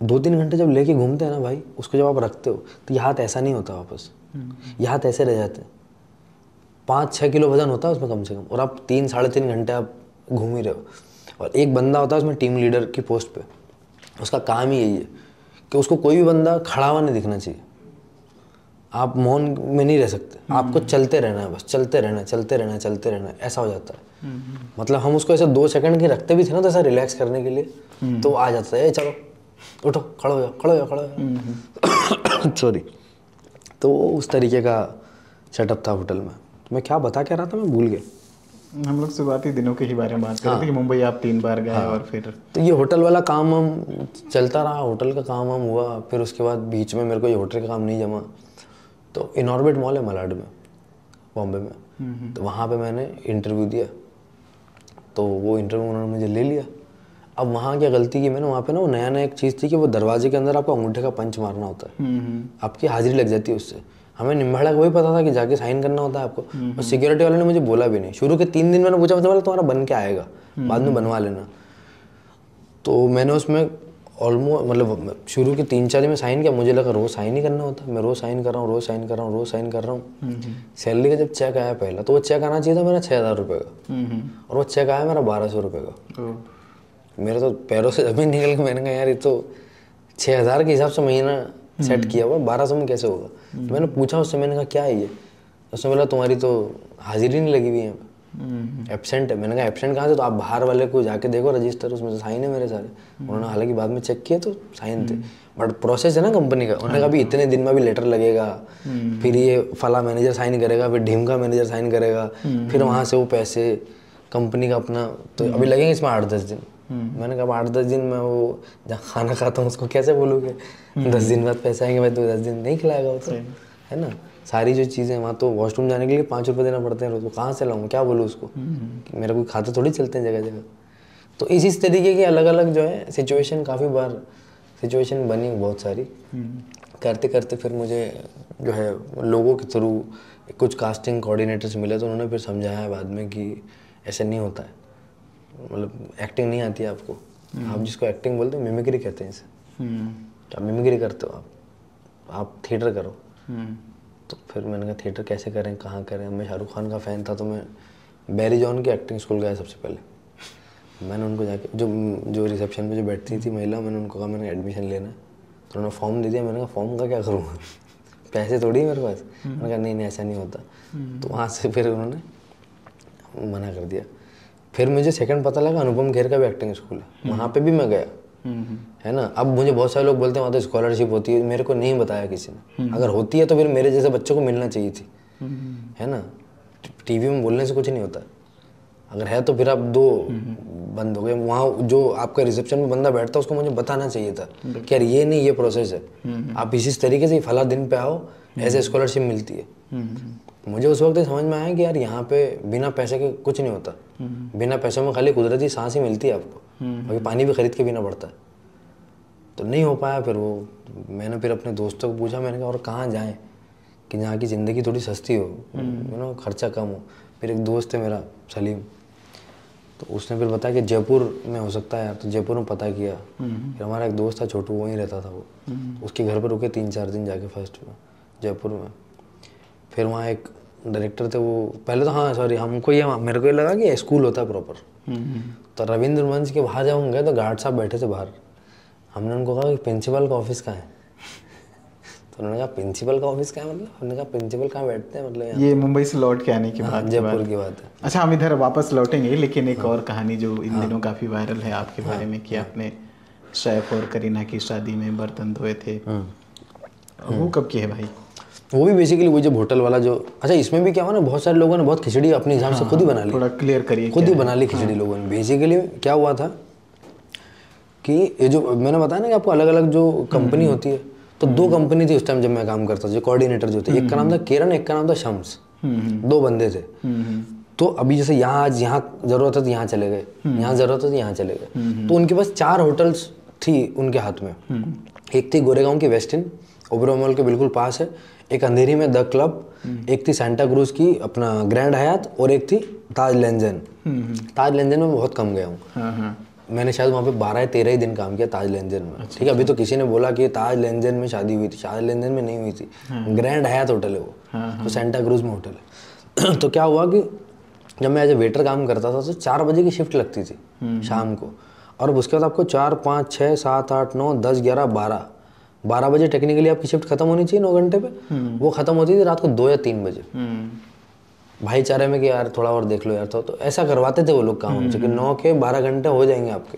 2-3 घंटे जब लेके घूमते हैं ना भाई, उसको जब आप रखते हो तो ये हाथ ऐसा नहीं होता वापस, ये हाथ ऐसे रह जाते हैं। 5-6 किलो वजन होता है उसमें कम से कम, और आप 3-3.5 घंटे आप घूम ही रहे हो। और एक बंदा होता है उसमें टीम लीडर की पोस्ट पे, उसका काम ही यही है कि उसको कोई भी बंदा खड़ा हुआ नहीं दिखना चाहिए। आप मौन में नहीं रह सकते, आपको चलते रहना है, बस चलते रहना, चलते रहना, चलते रहना, ऐसा हो जाता है। मतलब हम उसको ऐसे 2 सेकंड की रखते भी थे ना, तो ऐसा रिलैक्स करने के लिए, तो आ जाता है, चलो उठो, खड़ो हो जाओ, खड़ो हो जाओ, खड़ो हो जाओ। सॉरी। तो उस तरीके का सेटअप था होटल में। तो मैं क्या बता क्या रहा था, मैं भूल गया। हम लोग शुरुआती दिनों के ही बारे में बात कर रहे थे कि मुंबई आप 3 बार गए और फिर तो ये होटल वाला काम हम चलता रहा, होटल का काम हम हुआ। फिर उसके बाद बीच में मेरे को ये होटल का काम नहीं जमा, तो इनऑर्बिट मॉल है मलाड में, बॉम्बे में, तो वहाँ पे मैंने इंटरव्यू दिया। तो वो इंटरव्यू उन्होंने मुझे ले लिया। अब वहाँ क्या गलती की मैंने, वहाँ पे ना वो नया एक चीज़ थी कि वो दरवाजे के अंदर आपको अंगूठे का पंच मारना होता है, आपकी हाजिरी लग जाती है उससे। हमें निम्बाड़ा को वही पता था कि जाके साइन करना होता है आपको, और सिक्योरिटी वाले ने मुझे बोला भी नहीं। शुरू के 3 दिन मैंने पूछा तुम्हारा बन के आएगा, बाद में बनवा लेना। तो मैंने उसमें ऑलमोस्ट मतलब शुरू के 3-4 दिन में साइन किया। मुझे लगा रोज़ साइन ही करना होता है, मैं रोज़ साइन कर रहा हूँ, रोज़ साइन कर रहा हूँ, रोज़ साइन कर रहा हूँ। सैलरी का जब चेक आया पहला, तो वो चेक आना चाहिए था मेरा 6,000 रुपये का, और वो चेक आया मेरा 1,200 रुपये का। मेरे तो पैरों से जमीन निकल के मैंने कहा यार ये तो 6,000 के हिसाब से महीना सेट किया हुआ, 1,200 में कैसे होगा। तो मैंने पूछा उससे, मैंने कहा क्या है ये, उसने बोला तुम्हारी तो हाजिरी नहीं लगी हुई है, एब्सेंट है। मैंने कहा एब्सेंट कहाँ से, तो आप बाहर वाले को जाके देखो रजिस्टर, उसमें तो साइन है मेरे सारे। उन्होंने हालांकि बाद में चेक किए तो साइन थे, बट प्रोसेस है ना कंपनी का। उन्होंने कहा अभी इतने दिन में भी लेटर लगेगा, फिर ये फला मैनेजर साइन करेगा, फिर ढीम का मैनेजर साइन करेगा, फिर वहाँ से वो पैसे कंपनी का अपना, तो अभी लगेंगे इसमें 8-10 दिन। मैंने कहा 8-10 दिन में वो जहाँ खाना खाता हूँ उसको कैसे बोलूँगे 10 दिन बाद पैसे आएंगे, भाई तो 10 दिन नहीं खिलाएगा वो, तो है ना। सारी जो चीज़ें वहाँ, तो वॉशरूम जाने के लिए 5 रुपये देना पड़ते हैं रोज़, कहाँ से लाऊँ, क्या बोलूँ उसको कि मेरा कोई खाते थोड़ी चलते हैं जगह जगह। तो इसी तरीके की अलग अलग जो है सिचुएशन, काफ़ी बार सिचुएशन बनी बहुत सारी। करते करते फिर मुझे जो है लोगों के थ्रू कुछ कास्टिंग कोऑर्डिनेटर्स मिले, तो उन्होंने फिर समझाया बाद में कि ऐसे नहीं होता है, मतलब एक्टिंग नहीं आती है आपको, आप जिसको एक्टिंग बोलते हो मिमिक्री कहते हैं इसे, तो आप मिमिक्री करते हो, आप थिएटर करो। तो फिर मैंने कहा थिएटर कैसे करें, कहाँ करें। मैं शाहरुख खान का फ़ैन था, तो मैं बैरी जॉन की एक्टिंग स्कूल गया सबसे पहले। मैंने उनको जाके जो रिसेप्शन पे जो बैठती थी महिला, मैंने उनको कहा मैंने एडमिशन लेना है, तो उन्होंने फॉर्म दे दिया। मैंने कहा फॉर्म का क्या करूँगा, पैसे थोड़ी मेरे पास। मैंने कहा नहीं ऐसा नहीं होता। तो वहाँ से फिर उन्होंने मना कर दिया। फिर मुझे सेकंड पता लगा अनुपम खेर का भी एक्टिंग स्कूल है, वहाँ पे भी मैं गया, है ना। अब मुझे बहुत सारे लोग बोलते हैं वहाँ तो स्कॉलरशिप होती है, मेरे को नहीं बताया किसी ने। अगर होती है तो फिर मेरे जैसे बच्चों को मिलना चाहिए थी, है ना। टीवी में बोलने से कुछ नहीं होता, अगर है तो फिर आप 2 बंद हो गए। वहाँ जो आपका रिसेप्शन में बंदा बैठता है उसको मुझे बताना चाहिए था कि यार ये नहीं, ये प्रोसेस है, आप इसी तरीके से फला दिन पे आओ, ऐसे स्कॉलरशिप मिलती है। मुझे उस वक्त समझ में आया कि यार यहाँ पे बिना पैसे के कुछ नहीं होता, बिना पैसों में खाली कुदरती सांस ही मिलती है आपको, क्योंकि पानी भी खरीद के पीना पड़ता है। तो नहीं हो पाया। फिर वो मैंने फिर अपने दोस्तों को पूछा, मैंने कहा और कहाँ जाएं कि जहाँ की ज़िंदगी थोड़ी सस्ती हो, यू नो, खर्चा कम हो। फिर एक दोस्त है मेरा सलीम, तो उसने फिर बताया कि जयपुर में हो सकता है यार, तो जयपुर में पता किया। फिर हमारा एक दोस्त था छोटू, वहीं रहता था वो, उसके घर पर रुके 3-4 दिन जाके फर्स्ट में जयपुर में। फिर वहाँ एक डायरेक्टर थे, वो पहले तो हाँ सॉरी हमको ये मेरे को ये लगा कि स्कूल होता है प्रॉपर। तो रविंद्र मंच के बाहर जब हम गए तो गार्ड साहब बैठे थे बाहर, हमने उनको कहा कि प्रिंसिपल का ऑफिस कहाँ है, तो उन्होंने कहा प्रिंसिपल का ऑफिस कहाँ है, मतलब हमने कहा प्रिंसिपल कहाँ बैठते हैं, मतलब ये मुंबई से लौट के आने की बात, जयपुर की बात है। अच्छा हम इधर वापस लौटेंगे, लेकिन एक और कहानी जो इन दिनों काफ़ी वायरल है आपके बारे में कि आपने सैफ और करीना की शादी में बर्तन धोए थे, वो कब की है भाई? वो भी बेसिकली वही जब होटल वाला जो, अच्छा इसमें भी क्या हुआ ना, बहुत सारे लोगों ने बहुत खिचड़ी अपने हिसाब से खुद ही बना ली, थोड़ा क्लियर करिए। खुद ही बना ली खिचड़ी लोगों ने। बेसिकली क्या हुआ था कि ये जो मैंने बताया ना कि आपको अलग अलग जो कंपनी होती है, तो 2 कंपनी थी उस टाइम जब मैं काम करता था, जो कोऑर्डिनेटर जो थे, एक का नाम था किरण, एक का नाम था शम्स, 2 बंदे थे। तो अभी जैसे यहाँ आज यहाँ जरूरत है तो यहाँ चले गए, यहाँ जरूरत है तो यहाँ चले गए, तो उनके पास 4 होटल्स थी उनके हाथ में। एक थी गोरेगांव की वेस्टिन, ओबेरॉय मॉल के बिल्कुल पास है, एक अंधेरी में द क्लब, एक थी सांता क्रूज की अपना ग्रैंड हयात, और एक थी ताज लेंजन। ताज लेंजन में बहुत कम गया हूँ, मैंने शायद वहाँ पे 12 या 13 ही दिन काम किया ताज लेंजन में। ठीक है, अभी तो किसी ने बोला कि ताज लेंजन में शादी हुई थी, ताज लेंजन में नहीं हुई थी, ग्रैंड हयात होटल है वो, तो सांता क्रूज में होटल है। तो क्या हुआ कि जब मैं एज ए वेटर काम करता था तो 4 बजे की शिफ्ट लगती थी शाम को, और उसके बाद आपको 4, 5, 6, 7, 8, 9, 10, 11, 12 बजे टेक्निकली आपकी शिफ्ट खत्म होनी चाहिए 9 घंटे पे, वो खत्म होती थी रात को 2 या 3 बजे। भाईचारे में कि यार थोड़ा और देख लो यार, तो ऐसा करवाते थे वो लोग काम हमसे कि 9 के 12 घंटे हो जाएंगे आपके।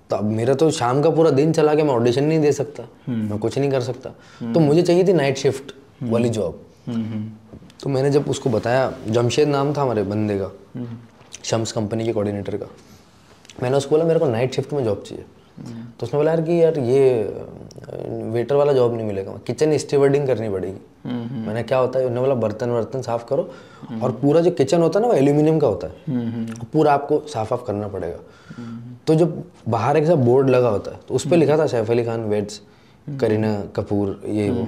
तो अब मेरा तो शाम का पूरा दिन चला गया, मैं ऑडिशन नहीं दे सकता, मैं कुछ नहीं कर सकता, तो मुझे चाहिए थी नाइट शिफ्ट वाली जॉब। तो मैंने जब उसको बताया, जमशेद नाम था हमारे बंदे का, शम्स कंपनी के कोऑर्डिनेटर का, मैंने उसको बोला मेरे को नाइट शिफ्ट में जॉब चाहिए। तो उसने बोला यार कि यार ये वेटर वाला जॉब नहीं मिलेगा, किचन स्टीवर्डिंग करनी पड़ेगी। मैंने क्या होता है, उन्होंने बोला बर्तन साफ करो, और पूरा जो किचन होता है ना वो एल्यूमिनियम का होता है, पूरा आपको साफ करना पड़ेगा। तो जब बाहर एक सा बोर्ड लगा होता है तो उस पर लिखा था सैफ अली खान वेड्स, करीना कपूर, ये वो।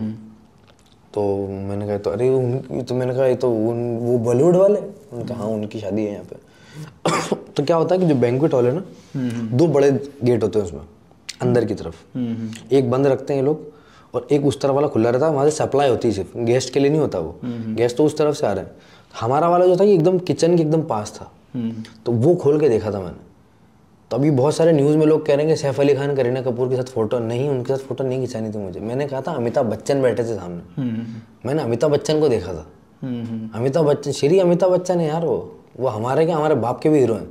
तो मैंने कहा तो अरे तो मैंने कहा ये तो वो बॉलीवुड वाले, उन्होंने कहा हाँ उनकी शादी है यहाँ पे। तो क्या होता है कि जो बैंक्वेट हॉल है ना, 2 बड़े गेट होते हैं उसमें अंदर की तरफ, एक बंद रखते हैं ये लोग और एक उस तरफ वाला खुला रहता है, वहाँ से सप्लाई होती है, सिर्फ गेस्ट के लिए नहीं होता वो, गेस्ट तो उस तरफ से आ रहे हैं। हमारा वाला जो था कि एकदम किचन के एकदम पास था, तो वो खोल के देखा था मैंने। तो अभी बहुत सारे न्यूज़ में लोग कह रहे हैं कि सैफ अली खान करीना कपूर के साथ फोटो, नहीं उनके साथ फोटो नहीं खिंचानी थी मुझे। मैंने कहा था अमिताभ बच्चन बैठे थे सामने, मैंने अमिताभ बच्चन को देखा था, अमिताभ बच्चन, श्री अमिताभ बच्चन है यार, वो हमारे बाप के भी हीरो हैं,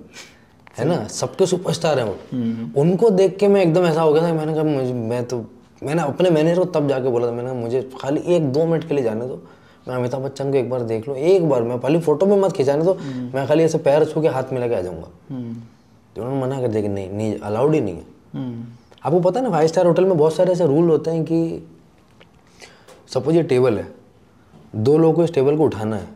है ना, सबके सुपरस्टार हैं वो। उनको देख के मैं एकदम ऐसा हो गया था, मैंने कहा मैंने अपने मैनेजर को तब जाके बोला था, मैंने मुझे खाली 1-2 मिनट के लिए जाने दो, मैं अमिताभ बच्चन को एक बार देख लूँ, एक बार, मैं खाली फोटो में मत खिंचाने दो, मैं खाली ऐसे पैर छू के हाथ मिला के आ जाऊँगा। तो उन्होंने मना कर दिया कि नहीं अलाउड ही नहीं है। आपको पता है ना 5 स्टार होटल में बहुत सारे ऐसे रूल होते हैं कि सपोज ये टेबल है, 2 लोगों को इस टेबल को उठाना है,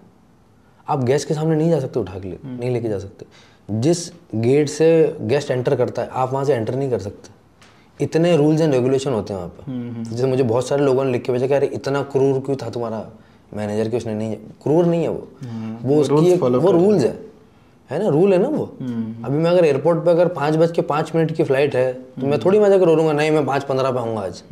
आप गेस्ट के सामने नहीं जा सकते उठा के लिए, नहीं लेके जा सकते। जिस गेट से गेस्ट एंटर करता है आप वहाँ से एंटर नहीं कर सकते। इतने रूल्स एंड रेगुलेशन होते हैं वहाँ पर। जैसे मुझे बहुत सारे लोगों ने लिख के भेजा कि अरे इतना क्रूर क्यों था तुम्हारा मैनेजर, कि उसने नहीं, क्रूर नहीं है वो उसकी वो रूल्स है ना, रूल है ना वो। अभी मैं अगर एयरपोर्ट पे अगर 5:05 की फ्लाइट है तो मैं थोड़ी मजा कर रोऊंगा, नहीं मैं 5:15 पे आऊँगा आज।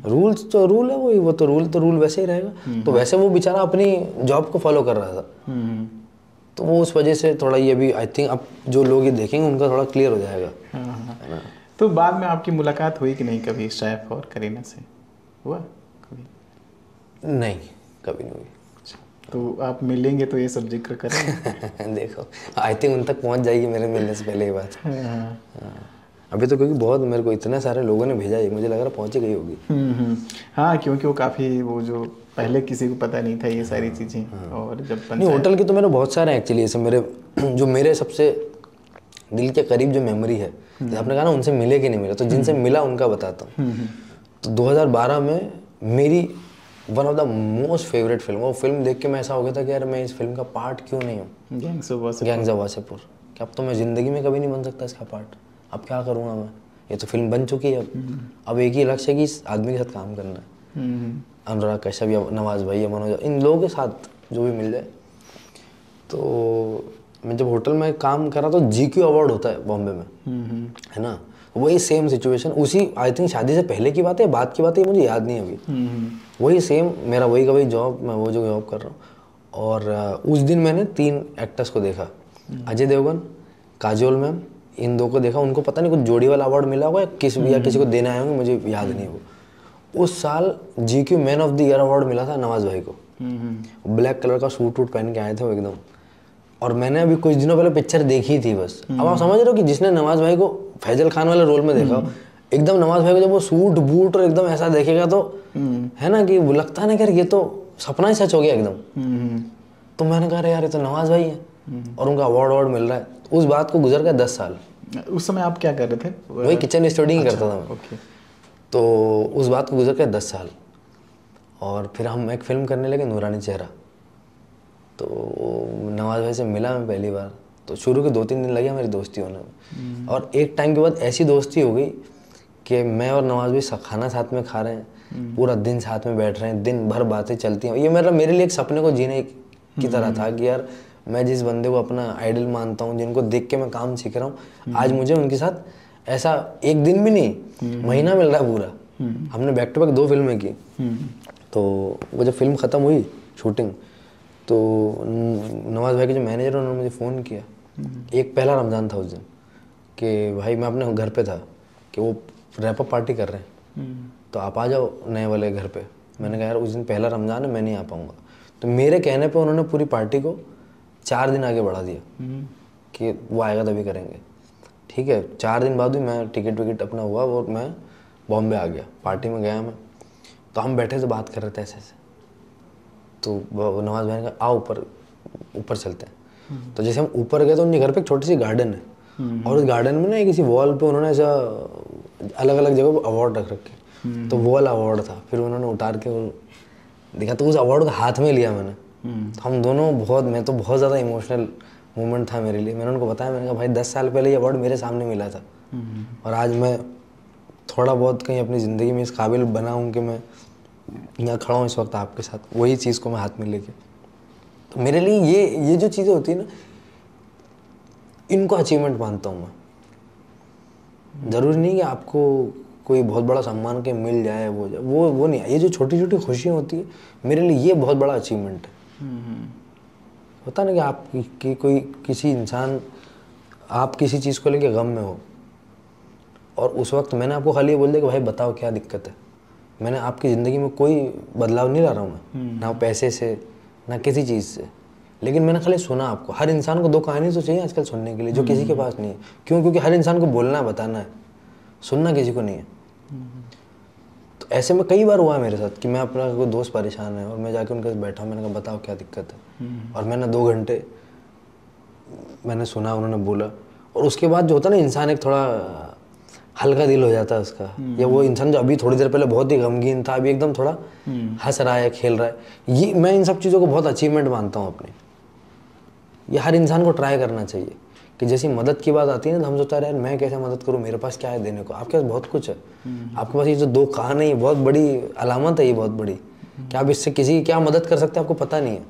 रूल्स तो रूल है वही, वो तो रूल वैसे ही रहेगा। तो वैसे वो बेचारा अपनी जॉब को फॉलो कर रहा था, तो वो उस वजह से थोड़ा ये भी आई थिंक अब जो लोग ये देखेंगे उनका थोड़ा क्लियर हो जाएगा, है ना। तो बाद में आपकी मुलाकात हुई कि नहीं कभी सैफ और करीना से, हुआ कभी? नहीं, कभी नहीं हुई। तो आप मिलेंगे तो ये सब जिक्र करेंगे? देखो आई थिंक उन तक पहुंच जाएगी मेरे मिलने से पहले ये बात। अभी तो क्योंकि बहुत मेरे को इतने सारे लोगों ने भेजा है, मुझे लग रहा पहुंच गई होगी। हाँ, क्योंकि वो काफ़ी वो जो पहले किसी को पता नहीं था ये सारी चीज़ें। और जब नहीं होटल के तो मेरे बहुत सारे एक्चुअली ऐसे मेरे सबसे दिल के करीब जो मेमोरी है, आपने कहा ना उनसे मिले कि नहीं मिले, तो जिनसे मिला उनका बताता हूँ। तो 2012 में मेरी one of the most favourite film, वो फिल्म देख के मैं ऐसा हो गया था कि यार मैं इस फिल्म का पार्ट क्यों नहीं हूँ, गैंग्स ऑफ वासेपुर। कि अब तो मैं ज़िंदगी में कभी नहीं बन सकता इसका पार्ट, अब क्या करूँगा मैं, ये तो फिल्म बन चुकी है। अब एक ही लक्ष्य है कि इस आदमी के साथ काम करना है, अनुराग कश्यप या नवाज भाई या मनोज, इन लोगों के साथ जो भी मिल जाए। तो मैं जब होटल में काम कर रहा तो GQ अवार्ड होता है बॉम्बे में, है ना, वही सेम सिचुएशन, उसी आई थिंक शादी से पहले की बात है, बाद की बात है, मुझे याद नहीं अभी। वही सेम मेरा वही का वही जॉब, मैं वो जो जॉब कर रहा हूँ। और उस दिन मैंने 3 एक्टर्स को देखा, अजय देवगन, काजोल मैम, इन 2 को देखा। उनको पता नहीं कुछ जोड़ी वाला अवार्ड मिला होगा या किसी को देने आए होंगे, मुझे याद नहीं वो। उस साल GQ man of the year award मिला था नवाज भाई को। ब्लैक कलर का सूट वूट पहन के आए थे वो एकदम। और मैंने अभी कुछ दिनों पहले पिक्चर देखी थी बस। अब आप समझ रहे हो कि जिसने नवाज भाई को फैजल खान वाले रोल में देखा, एकदम नवाज भाई को जब वो सूट बूट और एकदम ऐसा देखेगा तो है ना कि वो लगता है ना कि ये तो सपना ही सच हो गया एकदम। तो मैंने कहा अरे यार ये तो नवाज भाई है और उनका अवार्ड मिल रहा है। तो उस बात को गुजर गया 10 साल। उस समय आप क्या कर रहे थे? वही किचन स्टूडिंग करता था मैं। ओके। तो उस बात को गुजर गया 10 साल और फिर हम एक फ़िल्म करने लगे, नूरानी चेहरा। तो नवाज भाई से मिला मैं पहली बार, तो शुरू के 2-3 दिन लगे हमारी दोस्ती होने में। और एक टाइम के बाद ऐसी दोस्ती हो गई कि मैं और नवाज भाई खाना साथ में खा रहे हैं, पूरा दिन साथ में बैठ रहे हैं, दिन भर बातें चलती हैं। ये मेरे लिए एक सपने को जीने की तरह था कि यार मैं जिस बंदे को अपना आइडल मानता हूँ, जिनको देख के मैं काम सीख रहा हूँ, आज मुझे उनके साथ ऐसा एक दिन भी नहीं, महीना मिल रहा है पूरा। हमने बैक टू बैक 2 फिल्में की। तो वो जब फिल्म ख़त्म हुई शूटिंग, तो नवाज भाई के जो मैनेजर उन्होंने मुझे फ़ोन किया, एक पहला रमज़ान था उस दिन, कि भाई मैं अपने घर पे था कि वो रैप अप पार्टी कर रहे हैं, तो आप आ जाओ नए वाले घर पे। मैंने कहा यार उस दिन पहला रमज़ान है, मैं नहीं आ पाऊँगा। तो मेरे कहने पे उन्होंने पूरी पार्टी को 4 दिन आगे बढ़ा दिया कि वो आएगा तभी करेंगे। ठीक है, 4 दिन बाद भी मैं टिकट विकेट अपना हुआ और मैं बॉम्बे आ गया, पार्टी में गया मैं। तो हम बैठे थे बात कर रहे थे ऐसे। तो नवाज भाई ने कहा आओ ऊपर चलते हैं। तो जैसे हम ऊपर गए तो उनके घर पे एक छोटी सी गार्डन है और उस गार्डन में ना किसी वॉल पे उन्होंने ऐसा अलग अलग जगह पर अवार्ड रख रखे। तो वो वाला अवार्ड था, फिर उन्होंने उतार के वो देखा, तो उस अवार्ड को हाथ में लिया मैंने। तो हम दोनों मैं तो बहुत ज़्यादा इमोशनल मोमेंट था मेरे लिए। मैंने उनको बताया, मैंने कहा भाई 10 साल पहले ये अवार्ड मेरे सामने मिला था और आज मैं थोड़ा बहुत कहीं अपनी ज़िंदगी में इस काबिल बना हूँ कि मैं यहाँ खड़ा हूँ इस वक्त आपके साथ, वही चीज़ को मैं हाथ में लेके। तो मेरे लिए ये जो चीज़ें होती है ना, इनको अचीवमेंट मानता हूँ मैं। ज़रूरी नहीं कि आपको कोई बहुत बड़ा सम्मान के मिल जाए, वो नहीं। ये जो छोटी छोटी खुशियाँ होती है, मेरे लिए ये बहुत बड़ा अचीवमेंट है। होता ना कि आप कि कोई किसी इंसान, आप किसी चीज़ को लेके गम में हो और उस वक्त मैंने आपको खाली ये बोल दिया कि भाई बताओ क्या दिक्कत है। मैंने आपकी ज़िंदगी में कोई बदलाव नहीं ला रहा हूँ मैं, ना पैसे से ना किसी चीज़ से, लेकिन मैंने खाली सुना आपको। हर इंसान को 2 कहानी तो चाहिए आजकल सुनने के लिए, जो किसी के पास नहीं है। क्यों? क्योंकि हर इंसान को बोलना है, बताना है, सुनना किसी को नहीं है। तो ऐसे में कई बार हुआ है मेरे साथ कि मैं अपना कोई दोस्त परेशान है और मैं जाके उनके साथ बैठा, मैंने कहा बताओ क्या दिक्कत है, और मैंने 2 घंटे मैंने सुना, उन्होंने बोला। और उसके बाद जो होता है ना, इंसान एक थोड़ा हल्का दिल हो जाता है उसका। या वो इंसान जो अभी थोड़ी देर पहले बहुत ही गमगीन था, अभी एकदम थोड़ा हंस रहा है, खेल रहा है। ये मैं इन सब चीज़ों को बहुत अचीवमेंट मानता हूँ अपनी। ये हर इंसान को ट्राई करना चाहिए कि जैसी मदद की बात आती है ना, तो हम सोचते हैं यार मैं कैसे मदद करूँ, मेरे पास क्या है देने को। आपके पास बहुत कुछ है। आपके पास ये जो 2 कान है, ये बहुत बड़ी अलामत है, ये बहुत बड़ी, कि आप इससे किसी की क्या मदद कर सकते हैं आपको पता नहीं है।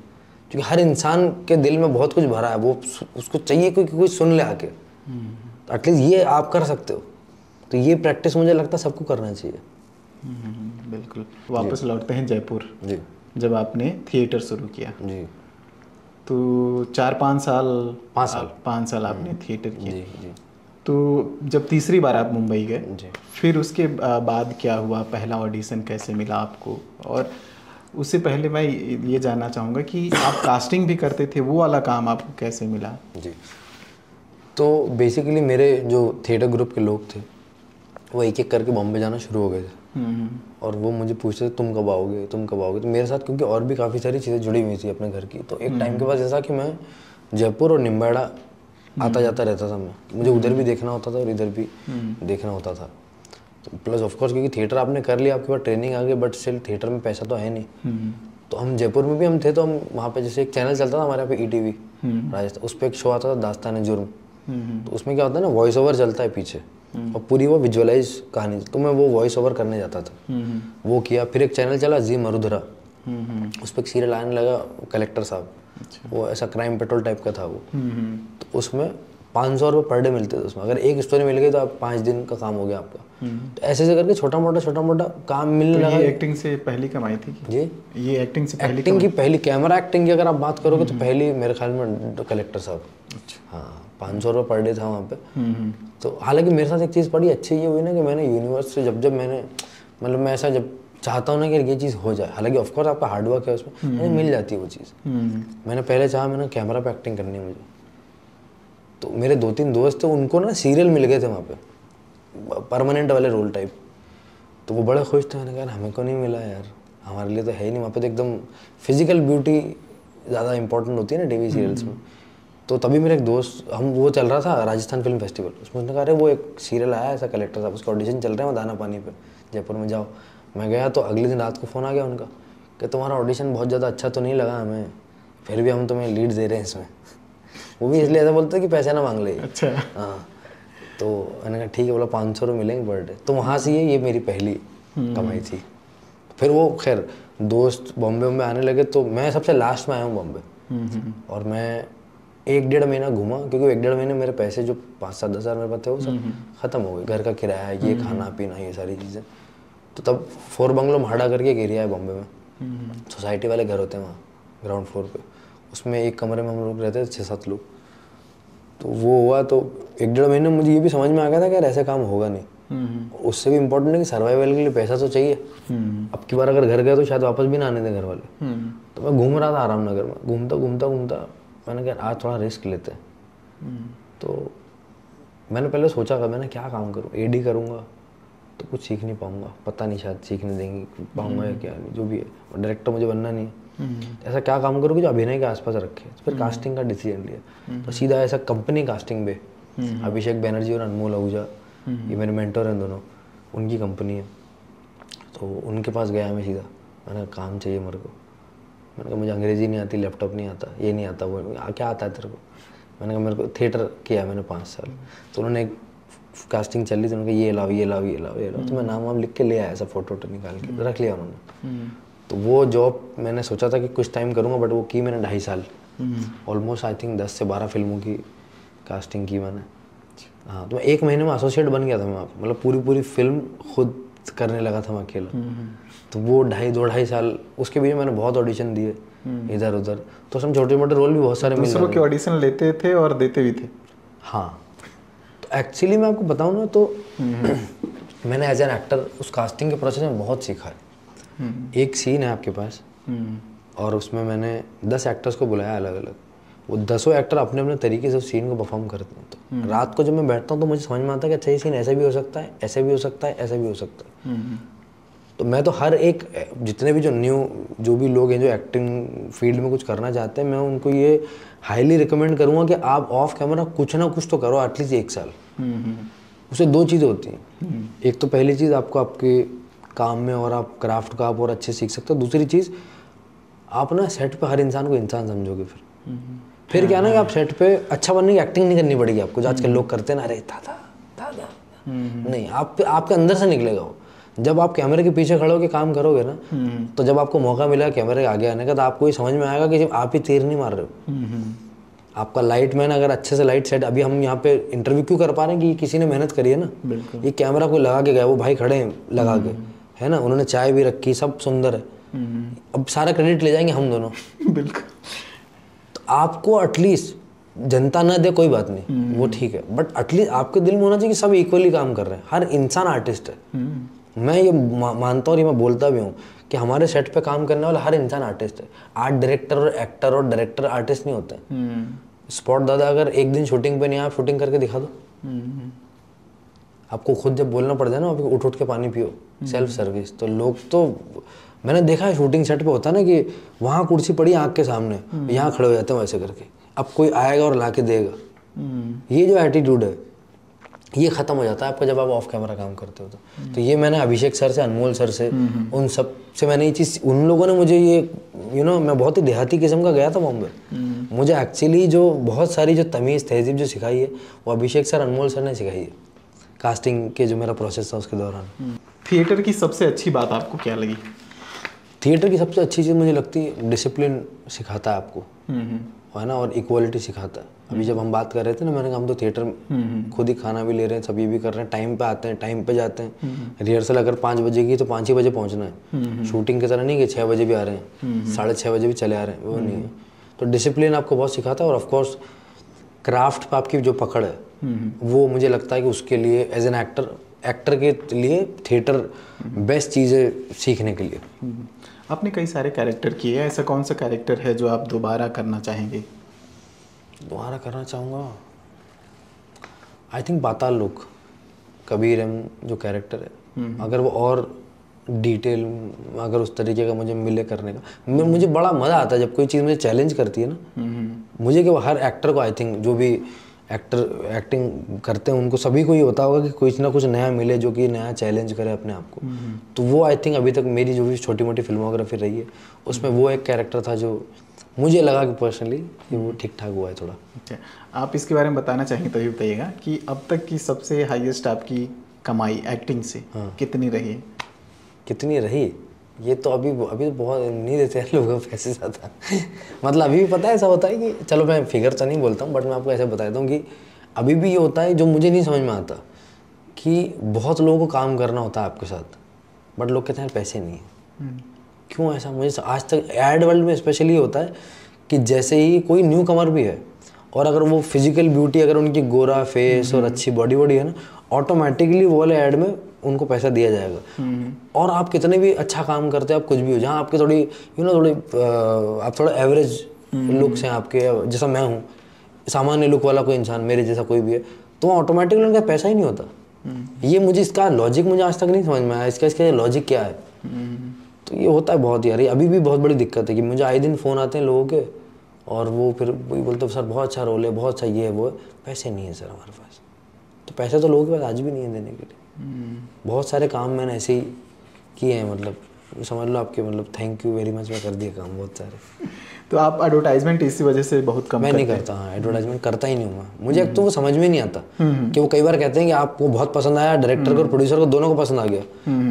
क्योंकि हर इंसान के दिल में बहुत कुछ भरा है, वो उसको चाहिए कोई सुन ले आके। एटलीस्ट ये आप कर सकते हो। तो ये प्रैक्टिस मुझे लगता है सबको करना चाहिए। बिल्कुल। वापस लौटते हैं जयपुर। जी। जब आपने थिएटर शुरू किया जी, तो 4-5 साल 5 साल आपने थिएटर किया। जी जी। तो जब तीसरी बार आप मुंबई गए, जी। फिर उसके बाद क्या हुआ? पहला ऑडिशन कैसे मिला आपको? और उससे पहले मैं ये जानना चाहूँगा कि आप कास्टिंग भी करते थे, वो वाला काम आपको कैसे मिला? जी, तो बेसिकली मेरे जो थिएटर ग्रुप के लोग थे, वो एक एक करके बॉम्बे जाना शुरू हो गए थे और वो मुझे पूछते थे तुम कब आओगे, तुम कब आओगे। तो मेरे साथ क्योंकि और भी काफ़ी सारी चीज़ें जुड़ी हुई थी अपने घर की, तो एक टाइम के बाद जैसा कि मैं जयपुर और निम्बाड़ा आता जाता रहता था। मुझे उधर भी देखना होता था और इधर भी देखना होता था। तो प्लस ऑफकोर्स क्योंकि थिएटर आपने कर लिया, आपके पास ट्रेनिंग आ गई, बट स्टिल थिएटर में पैसा तो है नहीं। तो हम जयपुर में भी हम थे, तो हम वहाँ पे जैसे एक चैनल चलता था हमारे यहाँ पे ETV राजस्थान, उस पर एक शो आता था दास्तान जुर्म। तो उसमें क्या होता है ना, वॉइस ओवर चलता है पीछे और पूरी वो विजुअलाइज कहानी, तो मैं वो वॉइस ओवर करने जाता था। वो किया। फिर एक चैनल चला जी मरुधरा, उस पर एक सीरियल आने लगा कलेक्टर साहब। वो ऐसा क्राइम पेट्रोल टाइप का था वो। तो उसमें 500 रुपये पर डे मिलते थे उसमें। अगर एक स्टोरी मिल गई तो आप 5 दिन का काम हो गया आपका। तो ऐसे ऐसे करके छोटा मोटा काम मिलने लगा। ये एक्टिंग से पहली कमाई थी जी, ये एक्टिंग से पहली एक्टिंग की पहली, कैमरा एक्टिंग की अगर आप बात करोगे तो पहली मेरे ख्याल में कलेक्टर साहब। हाँ, 500 रुपये पर डे था वहाँ पे। तो हालांकि मेरे साथ एक चीज़ बड़ी अच्छी ये हुई ना कि मैंने यूनिवर्स से जब मैंने मतलब मैं ऐसा जब चाहता हूँ ना कि ये चीज़ हो जाए, हालांकि ऑफकोर्स आपका हार्डवर्क है उसमें, मुझे मिल जाती है वो चीज़। मैंने पहले चाहा मैंने कैमरा पे एक्टिंग करनी है मुझे, तो मेरे 2-3 दोस्त थे, उनको ना सीरियल मिल गए थे वहाँ पे परमानेंट वाले रोल टाइप। तो वो बड़े खुश थे। मैंने कहा हमें को नहीं मिला यार, हमारे लिए तो है ही नहीं, वहाँ पे तो एकदम फिजिकल ब्यूटी ज़्यादा इंपॉर्टेंट होती है ना टीवी सीरियल्स में। तो तभी मेरा एक दोस्त, हम वो चल रहा था राजस्थान फिल्म फेस्टिवल, उसमें उसने कहा अरे वो एक सीरियल आया ऐसा कलेक्टर साहब, उसका ऑडिशन चल रहे हैं दाना पानी पे जयपुर में, जाओ। मैं गया तो अगले दिन रात को फ़ोन आ गया उनका कि तुम्हारा ऑडिशन बहुत ज़्यादा अच्छा तो नहीं लगा हमें, फिर भी हम तुम्हें लीड दे रहे हैं इसमें। वो भी इसलिए ऐसा बोलते हैं कि पैसे ना मांग ले। अच्छा। हाँ, तो मैंने कहा ठीक है, बोला 500 रुपये मिलेंगे पर डे। तो वहाँ से ये मेरी पहली कमाई थी। फिर वो खैर दोस्त बॉम्बे आने लगे, तो मैं सबसे लास्ट में आया हूँ बॉम्बे, और मैं 1-1.5 महीना घूमा, क्योंकि 1-1.5 महीने मेरे पैसे जो 5-7 हज़ार मेरे पास थे वो सब ख़त्म हो गए, घर का किराया, ये खाना पीना, ये सारी चीज़ें। तो तब 4 बंगलो म्हाडा करके एक एरिया है बॉम्बे में, सोसाइटी वाले घर होते हैं वहाँ ग्राउंड फ्लोर पे, उसमें एक कमरे में हम लोग रहते थे 6-7 लोग। तो वो हुआ तो 1-1.5 महीने मुझे ये भी समझ में आ गया था कि यार ऐसे काम होगा नहीं। उससे भी इम्पोर्टेंट है कि सर्वाइवल के लिए पैसा तो चाहिए। अब की बार अगर घर गए तो शायद वापस भी ना आने दें घर वाले। तो मैं घूम रहा था आराम नगर में, घूमता मैंने कहा आज थोड़ा रिस्क लेते हैं। तो मैंने पहले सोचा था मैंने क्या काम करूँ, एडी करूँगा तो कुछ सीख नहीं पाऊँगा, पता नहीं शायद सीखने देंगे पाऊँगा या क्या, जो भी है, और डायरेक्टर मुझे बनना नहीं है। ऐसा क्या काम करूँ कि जो अभिनय के आसपास रखे। तो फिर कास्टिंग का डिसीजन लिया, तो सीधा ऐसा कंपनी कास्टिंग पे, अभिषेक बनर्जी और अनमोल आहूजा, ये मेरे मेंटर हैं दोनों, उनकी कंपनी है। तो उनके पास गया मैं सीधा, मैंने कहा काम चाहिए मेरे को। मैंने कहा मुझे अंग्रेज़ी नहीं आती, लैपटॉप नहीं आता, ये नहीं आता, वो क्या आता है तेरे को। मैंने कहा मेरे को थिएटर किया मैंने 5 साल। तो उन्होंने एक कास्टिंग चल रही थी, उन्होंने कहा ये लाओ। तो मैं नाम वाम लिख के ले आया, ऐसा फ़ोटो निकाल के रख लिया उन्होंने। तो वो जॉब मैंने सोचा था कि कुछ टाइम करूँगा, बट वो की मैंने 2.5 साल, ऑलमोस्ट आई थिंक 10 से 12 फिल्मों की कास्टिंग की मैंने। हाँ, तो 1 महीने में एसोसिएट बन गया था मैं, मतलब पूरी फिल्म खुद करने लगा था मैं अकेला। तो वो 2.5 साल, उसके बीच मैंने बहुत ऑडिशन दिए इधर उधर, तो उसमें छोटे मोटे रोल भी बहुत सारे मिल दूसरों के ऑडिशन लेते थे और देते भी थे। हाँ, तो एक्चुअली मैं आपको बताऊँ ना तो मैंने एज एन एक्टर उस कास्टिंग के प्रोसेस में बहुत सीखा है। एक सीन है आपके पास, और उसमें मैंने 10 एक्टर्स को बुलाया अलग अलग, वो 10 एक्टर अपने अपने तरीके से उस सीन को परफॉर्म करते हैं। तो रात को जब मैं बैठता हूँ तो मुझे समझ में आता है कि अच्छा ये सीन ऐसे भी हो सकता है, ऐसे भी हो सकता है, ऐसे भी हो सकता है। तो मैं तो हर एक, जितने भी जो भी लोग हैं जो एक्टिंग फील्ड में कुछ करना चाहते हैं, मैं उनको ये हाईली रिकमेंड करूँगा कि आप ऑफ कैमरा कुछ ना कुछ तो करो, एटलीस्ट 1 साल। उससे 2 चीज़ें होती हैं, एक तो पहली चीज़ आपको आपके काम में और आप क्राफ्ट का आप और अच्छे सीख सकते हो। दूसरी चीज़, आप ना सेट पे हर इंसान को इंसान समझोगे। फिर क्या ना कि आप सेट पे अच्छा बनने की एक्टिंग नहीं करनी पड़ेगी आपको, जो आजकल लोग करते हैं ना, अरे दादा नहीं, आपके अंदर से निकलेगा वो। जब आप कैमरे के पीछे खड़े होकर काम करोगे ना, तो जब आपको मौका मिलेगा कैमरे के आगे आने का, तो आपको ये समझ में आएगा कि जब आप ही तीर नहीं मार रहे हो। आपका लाइट मैन अगर अच्छे से लाइट सेट, अभी हम यहाँ पे इंटरव्यू क्यों कर पा रहे हैं कि किसी ने मेहनत करी है ना, ये कैमरा कोई लगा के गया, वो भाई खड़े हैं लगा के, है ना, उन्होंने चाय भी रखी, सब सुंदर है। अब सारा क्रेडिट ले जाएंगे हम दोनों। बिल्कुल। तो आपको एटलीस्ट जनता ना दे कोई बात नहीं, वो ठीक है, बट एटलीस्ट आपके दिल में होना चाहिए कि सब इक्वली काम कर रहे हैं, हर इंसान आर्टिस्ट है। मैं ये मानता हूँ, ये मैं बोलता भी हूँ कि हमारे सेट पे काम करने वाला हर इंसान आर्टिस्ट है। आर्ट डायरेक्टर और एक्टर और डायरेक्टर आर्टिस्ट नहीं होते। स्पॉट दादा अगर एक दिन शूटिंग पे नहीं आया, आप शूटिंग करके दिखा दो। आपको खुद जब बोलना पड़ जाए ना, आप उठ के पानी पियो, सेल्फ सर्विस। तो लोग तो मैंने देखा है शूटिंग सेट पे होता है ना कि वहाँ कुर्सी पड़ी आँख के सामने, यहाँ खड़े हो जाते हैं वैसे करके, अब कोई आएगा और ला के देगा। ये जो एटीट्यूड है ये ख़त्म हो जाता है आपका जब आप ऑफ कैमरा काम करते हो। तो ये मैंने अभिषेक सर से, अनमोल सर से, उन सब से मैंने ये चीज़, उन लोगों ने मुझे ये मैं बहुत ही देहाती किस्म का गया था बॉम्बे, मुझे एक्चुअली जो बहुत सारी जो तमीज़ तहजीब जो सिखाई है वो अभिषेक सर, अनमोल सर ने सिखाई है कास्टिंग के जो मेरा प्रोसेस था उसके दौरान। थिएटर की सबसे अच्छी बात आपको क्या लगी? थिएटर की सबसे अच्छी चीज़ मुझे लगती है डिसिप्लिन सिखाता है आपको, है ना, और इक्वालिटी सिखाता है। अभी जब हम बात कर रहे थे ना, मैंने कहा हम तो थिएटर खुद ही खाना भी ले रहे हैं, सब ये भी कर रहे हैं, टाइम पे आते हैं, टाइम पे जाते हैं। रिहर्सल अगर 5 बजे की तो 5 ही बजे पहुंचना है। शूटिंग की तरह नहीं कि 6 बजे भी आ रहे हैं, 6:30 बजे भी चले आ रहे हैं, वो नहीं है। तो डिसिप्लिन आपको बहुत सिखाता है। और ऑफकोर्स क्राफ्ट पर आपकी जो पकड़ है वो मुझे लगता है कि उसके लिए एज एन एक्टर के लिए थिएटर बेस्ट चीज़ है सीखने के लिए। आपने कई सारे कैरेक्टर किए हैं, ऐसा कौन सा कैरेक्टर है जो आप दोबारा करना चाहेंगे? दोबारा करना चाहूँगा, आई थिंक पाताल लोक, कबीर एम जो कैरेक्टर है, अगर वो और डिटेल अगर उस तरीके का मुझे मिले करने का, मुझे बड़ा मज़ा आता है जब कोई चीज़ मुझे चैलेंज करती है ना। मुझे कि हर एक्टर को, आई थिंक जो भी एक्टर एक्टिंग करते हैं उनको सभी को ये होता होगा कि कुछ ना कुछ नया मिले जो कि नया चैलेंज करे अपने आप को। तो वो आई थिंक अभी तक मेरी जो भी छोटी मोटी फिल्मोग्राफी रही है उसमें वो एक कैरेक्टर था जो मुझे लगा कि पर्सनली कि वो ठीक ठाक हुआ है थोड़ा। अच्छा, आप इसके बारे में बताना चाहेंगे तो ये बताइएगा कि अब तक की सबसे हाईएस्ट आपकी कमाई एक्टिंग से कितनी रही? कितनी रही ये तो अभी तो बहुत नहीं देते हैं लोगों को पैसे ज़्यादा मतलब अभी भी पता है ऐसा होता है कि चलो मैं फिगर तो नहीं बोलता हूँ बट मैं आपको ऐसे बता देता हूँ कि अभी भी ये होता है जो मुझे नहीं समझ में आता कि बहुत लोगों को काम करना होता है आपके साथ बट लोग कहते हैं पैसे नहीं है। क्यों ऐसा? मुझे आज तक एड वर्ल्ड में स्पेशली होता है कि जैसे ही कोई न्यू कमर भी है और अगर वो फिजिकल ब्यूटी अगर उनकी गोरा फेस और अच्छी बॉडी है ना, ऑटोमेटिकली वो वाले ऐड में उनको पैसा दिया जाएगा। और आप कितने भी अच्छा काम करते हैं, आप कुछ भी हो, जहाँ आपके थोड़ी थोड़ी आप थोड़ा एवरेज लुक्स हैं आपके, जैसा मैं हूँ सामान्य लुक वाला कोई इंसान मेरे जैसा कोई भी है, तो ऑटोमेटिकली उनका पैसा ही नहीं होता। ये मुझे इसका लॉजिक मुझे आज तक नहीं समझ में आया, इसका लॉजिक क्या है। तो ये होता है बहुत यार, अभी भी बहुत बड़ी दिक्कत है कि मुझे आए दिन फ़ोन आते हैं लोगों के और वो फिर वही बोलते हैं सर बहुत अच्छा रोल है, बहुत अच्छा ये है वो है, पैसे नहीं है सर हमारे पास। तो पैसे तो लोगों के पास आज भी नहीं है देने के लिए। बहुत सारे काम मैंने ऐसे ही किए हैं, मतलब समझ लो आपके, मतलब थैंक यू वेरी मच मैं कर दिए काम बहुत सारे। तो आप एडवर्टाइजमेंट इसी वजह से बहुत कम मैं नहीं करता, हाँ एडवर्टाइजमेंट करता ही नहीं हूँ मैं। मुझे एक तो वो समझ में नहीं आता कि वो कई बार कहते हैं कि आपको बहुत पसंद आया, डायरेक्टर को और प्रोड्यूसर को दोनों को पसंद आ गया,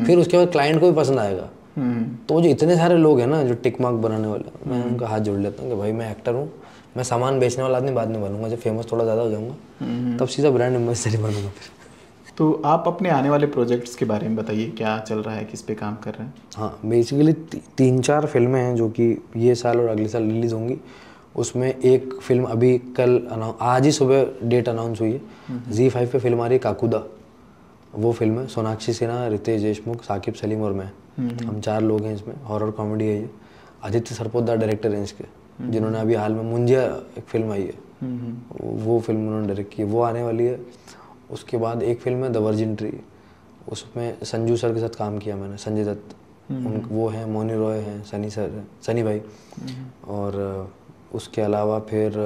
फिर उसके बाद क्लाइंट को भी पसंद आएगा। तो जो इतने सारे लोग हैं ना जो टिक मार्क बनाने वाले, मैं उनका हाथ जोड़ लेता हूँ कि भाई मैं एक्टर हूँ, मैं सामान बेचने वाला आदमी बाद में बनूंगा, जब फेमस थोड़ा ज़्यादा हो जाऊँगा तब सीधा ब्रांड एम्बेसडर ही बनूंगा फिर। तो आप अपने आने वाले प्रोजेक्ट्स के बारे में बताइए, क्या चल रहा है, किस पे काम कर रहे हैं? हाँ बेसिकली 3-4 फिल्में हैं जो कि ये साल और अगले साल रिलीज़ होंगी। उसमें एक फिल्म अभी कल आज ही सुबह डेट अनाउंस हुई है, ZEE5 पे फिल्म आ रही है काकुदा, वो फिल्म है। सोनाक्षी सिन्हा, रितेश देशमुख, साकिब सलीम और मैं, हम 4 लोग हैं इसमें। हॉरर कॉमेडी है ये। आदित्य सरपोतदार डायरेक्टर हैं इसके, जिन्होंने अभी हाल में मुंजिया एक फिल्म आई है, वो फिल्म उन्होंने डायरेक्ट की है, वो आने वाली है। उसके बाद एक फिल्म है द वर्जिन ट्री, उसमें संजू सर के साथ काम किया मैंने, संजय दत्त वो हैं, मोनी रॉय हैं, सनी सर, सनी भाई। और उसके अलावा फिर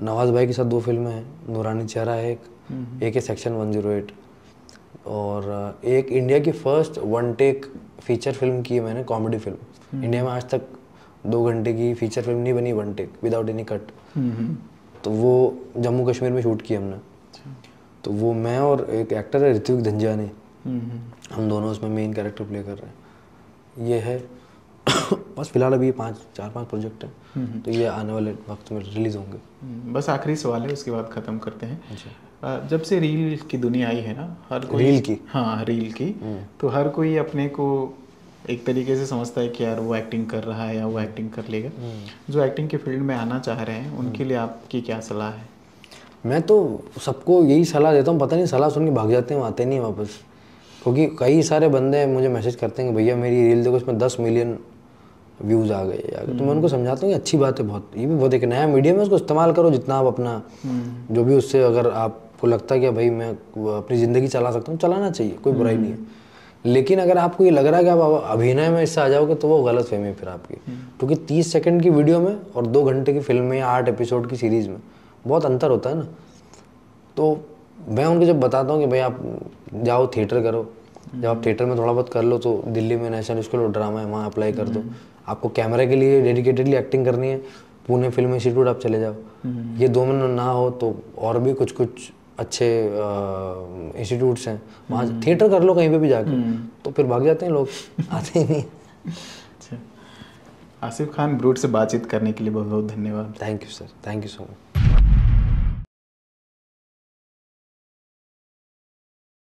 नवाज भाई के साथ 2 फिल्में हैं, नूरानी चेहरा है एक है सेक्शन 108, और एक इंडिया की फर्स्ट 1 टेक फीचर फिल्म की है मैंने, कॉमेडी फिल्म। इंडिया में आज तक 2 घंटे की फीचर फिल्म नहीं बनी 1 टेक विदाउट एनी कट। तो वो जम्मू कश्मीर में शूट की हमने। तो वो मैं और एक एक्टर है ऋत्विक धंजियानी, हम दोनों उसमें मेन कैरेक्टर प्ले कर रहे हैं। ये है बस फिलहाल अभी 4-5 प्रोजेक्ट हैं, तो ये आने वाले वक्त में रिलीज़ होंगे। बस आखिरी सवाल है, उसके बाद ख़त्म करते हैं। जब से रील की दुनिया आई है ना, हर कोई रील की, हाँ रील की, तो हर कोई अपने को एक तरीके से समझता है कि यार वो एक्टिंग कर रहा है या वो एक्टिंग कर लेगा। जो एक्टिंग के फील्ड में आना चाह रहे हैं उनके लिए आपकी क्या सलाह है? मैं तो सबको यही सलाह देता हूँ, पता नहीं सलाह सुन के भाग जाते हैं, आते नहीं वापस। क्योंकि कई सारे बंदे मुझे मैसेज करते हैं कि भैया मेरी रील देखो इसमें 10 मिलियन व्यूज़ आ गए। तो मैं उनको समझाता हूँ कि अच्छी बात है, बहुत ये भी बहुत एक नया मीडियम है, उसको इस्तेमाल करो जितना आप अपना जो भी उससे अगर आपको लगता है कि भाई मैं अपनी ज़िंदगी चला सकता हूँ, चलाना चाहिए, कोई बुराई नहीं है। लेकिन अगर आपको ये लग रहा है कि आप अभिनय में इससे आ जाओगे तो वो गलत फहमी है फिर आपकी। क्योंकि 30 सेकंड की वीडियो में और 2 घंटे की फिल्म में या 8 एपिसोड की सीरीज़ में बहुत अंतर होता है ना। तो मैं उनको जब बताता हूँ कि भाई आप जाओ थिएटर करो, जब आप थिएटर में थोड़ा बहुत कर लो तो दिल्ली में नेशनल स्कूल ऑफ ड्रामा है, वहाँ अप्लाई कर दो। आपको कैमरे के लिए डेडिकेटेडली एक्टिंग करनी है, पुणे फिल्म इंस्टीट्यूट आप चले जाओ। ये 2 में ना हो तो और भी कुछ अच्छे इंस्टीट्यूट्स हैं, वहाँ थिएटर कर लो कहीं पे भी जाकर, तो फिर भाग जाते हैं लोग, आते ही नहीं। अच्छा, आसिफ खान ब्रूड से बातचीत करने के लिए बहुत बहुत धन्यवाद। Thank you sir, thank you so much.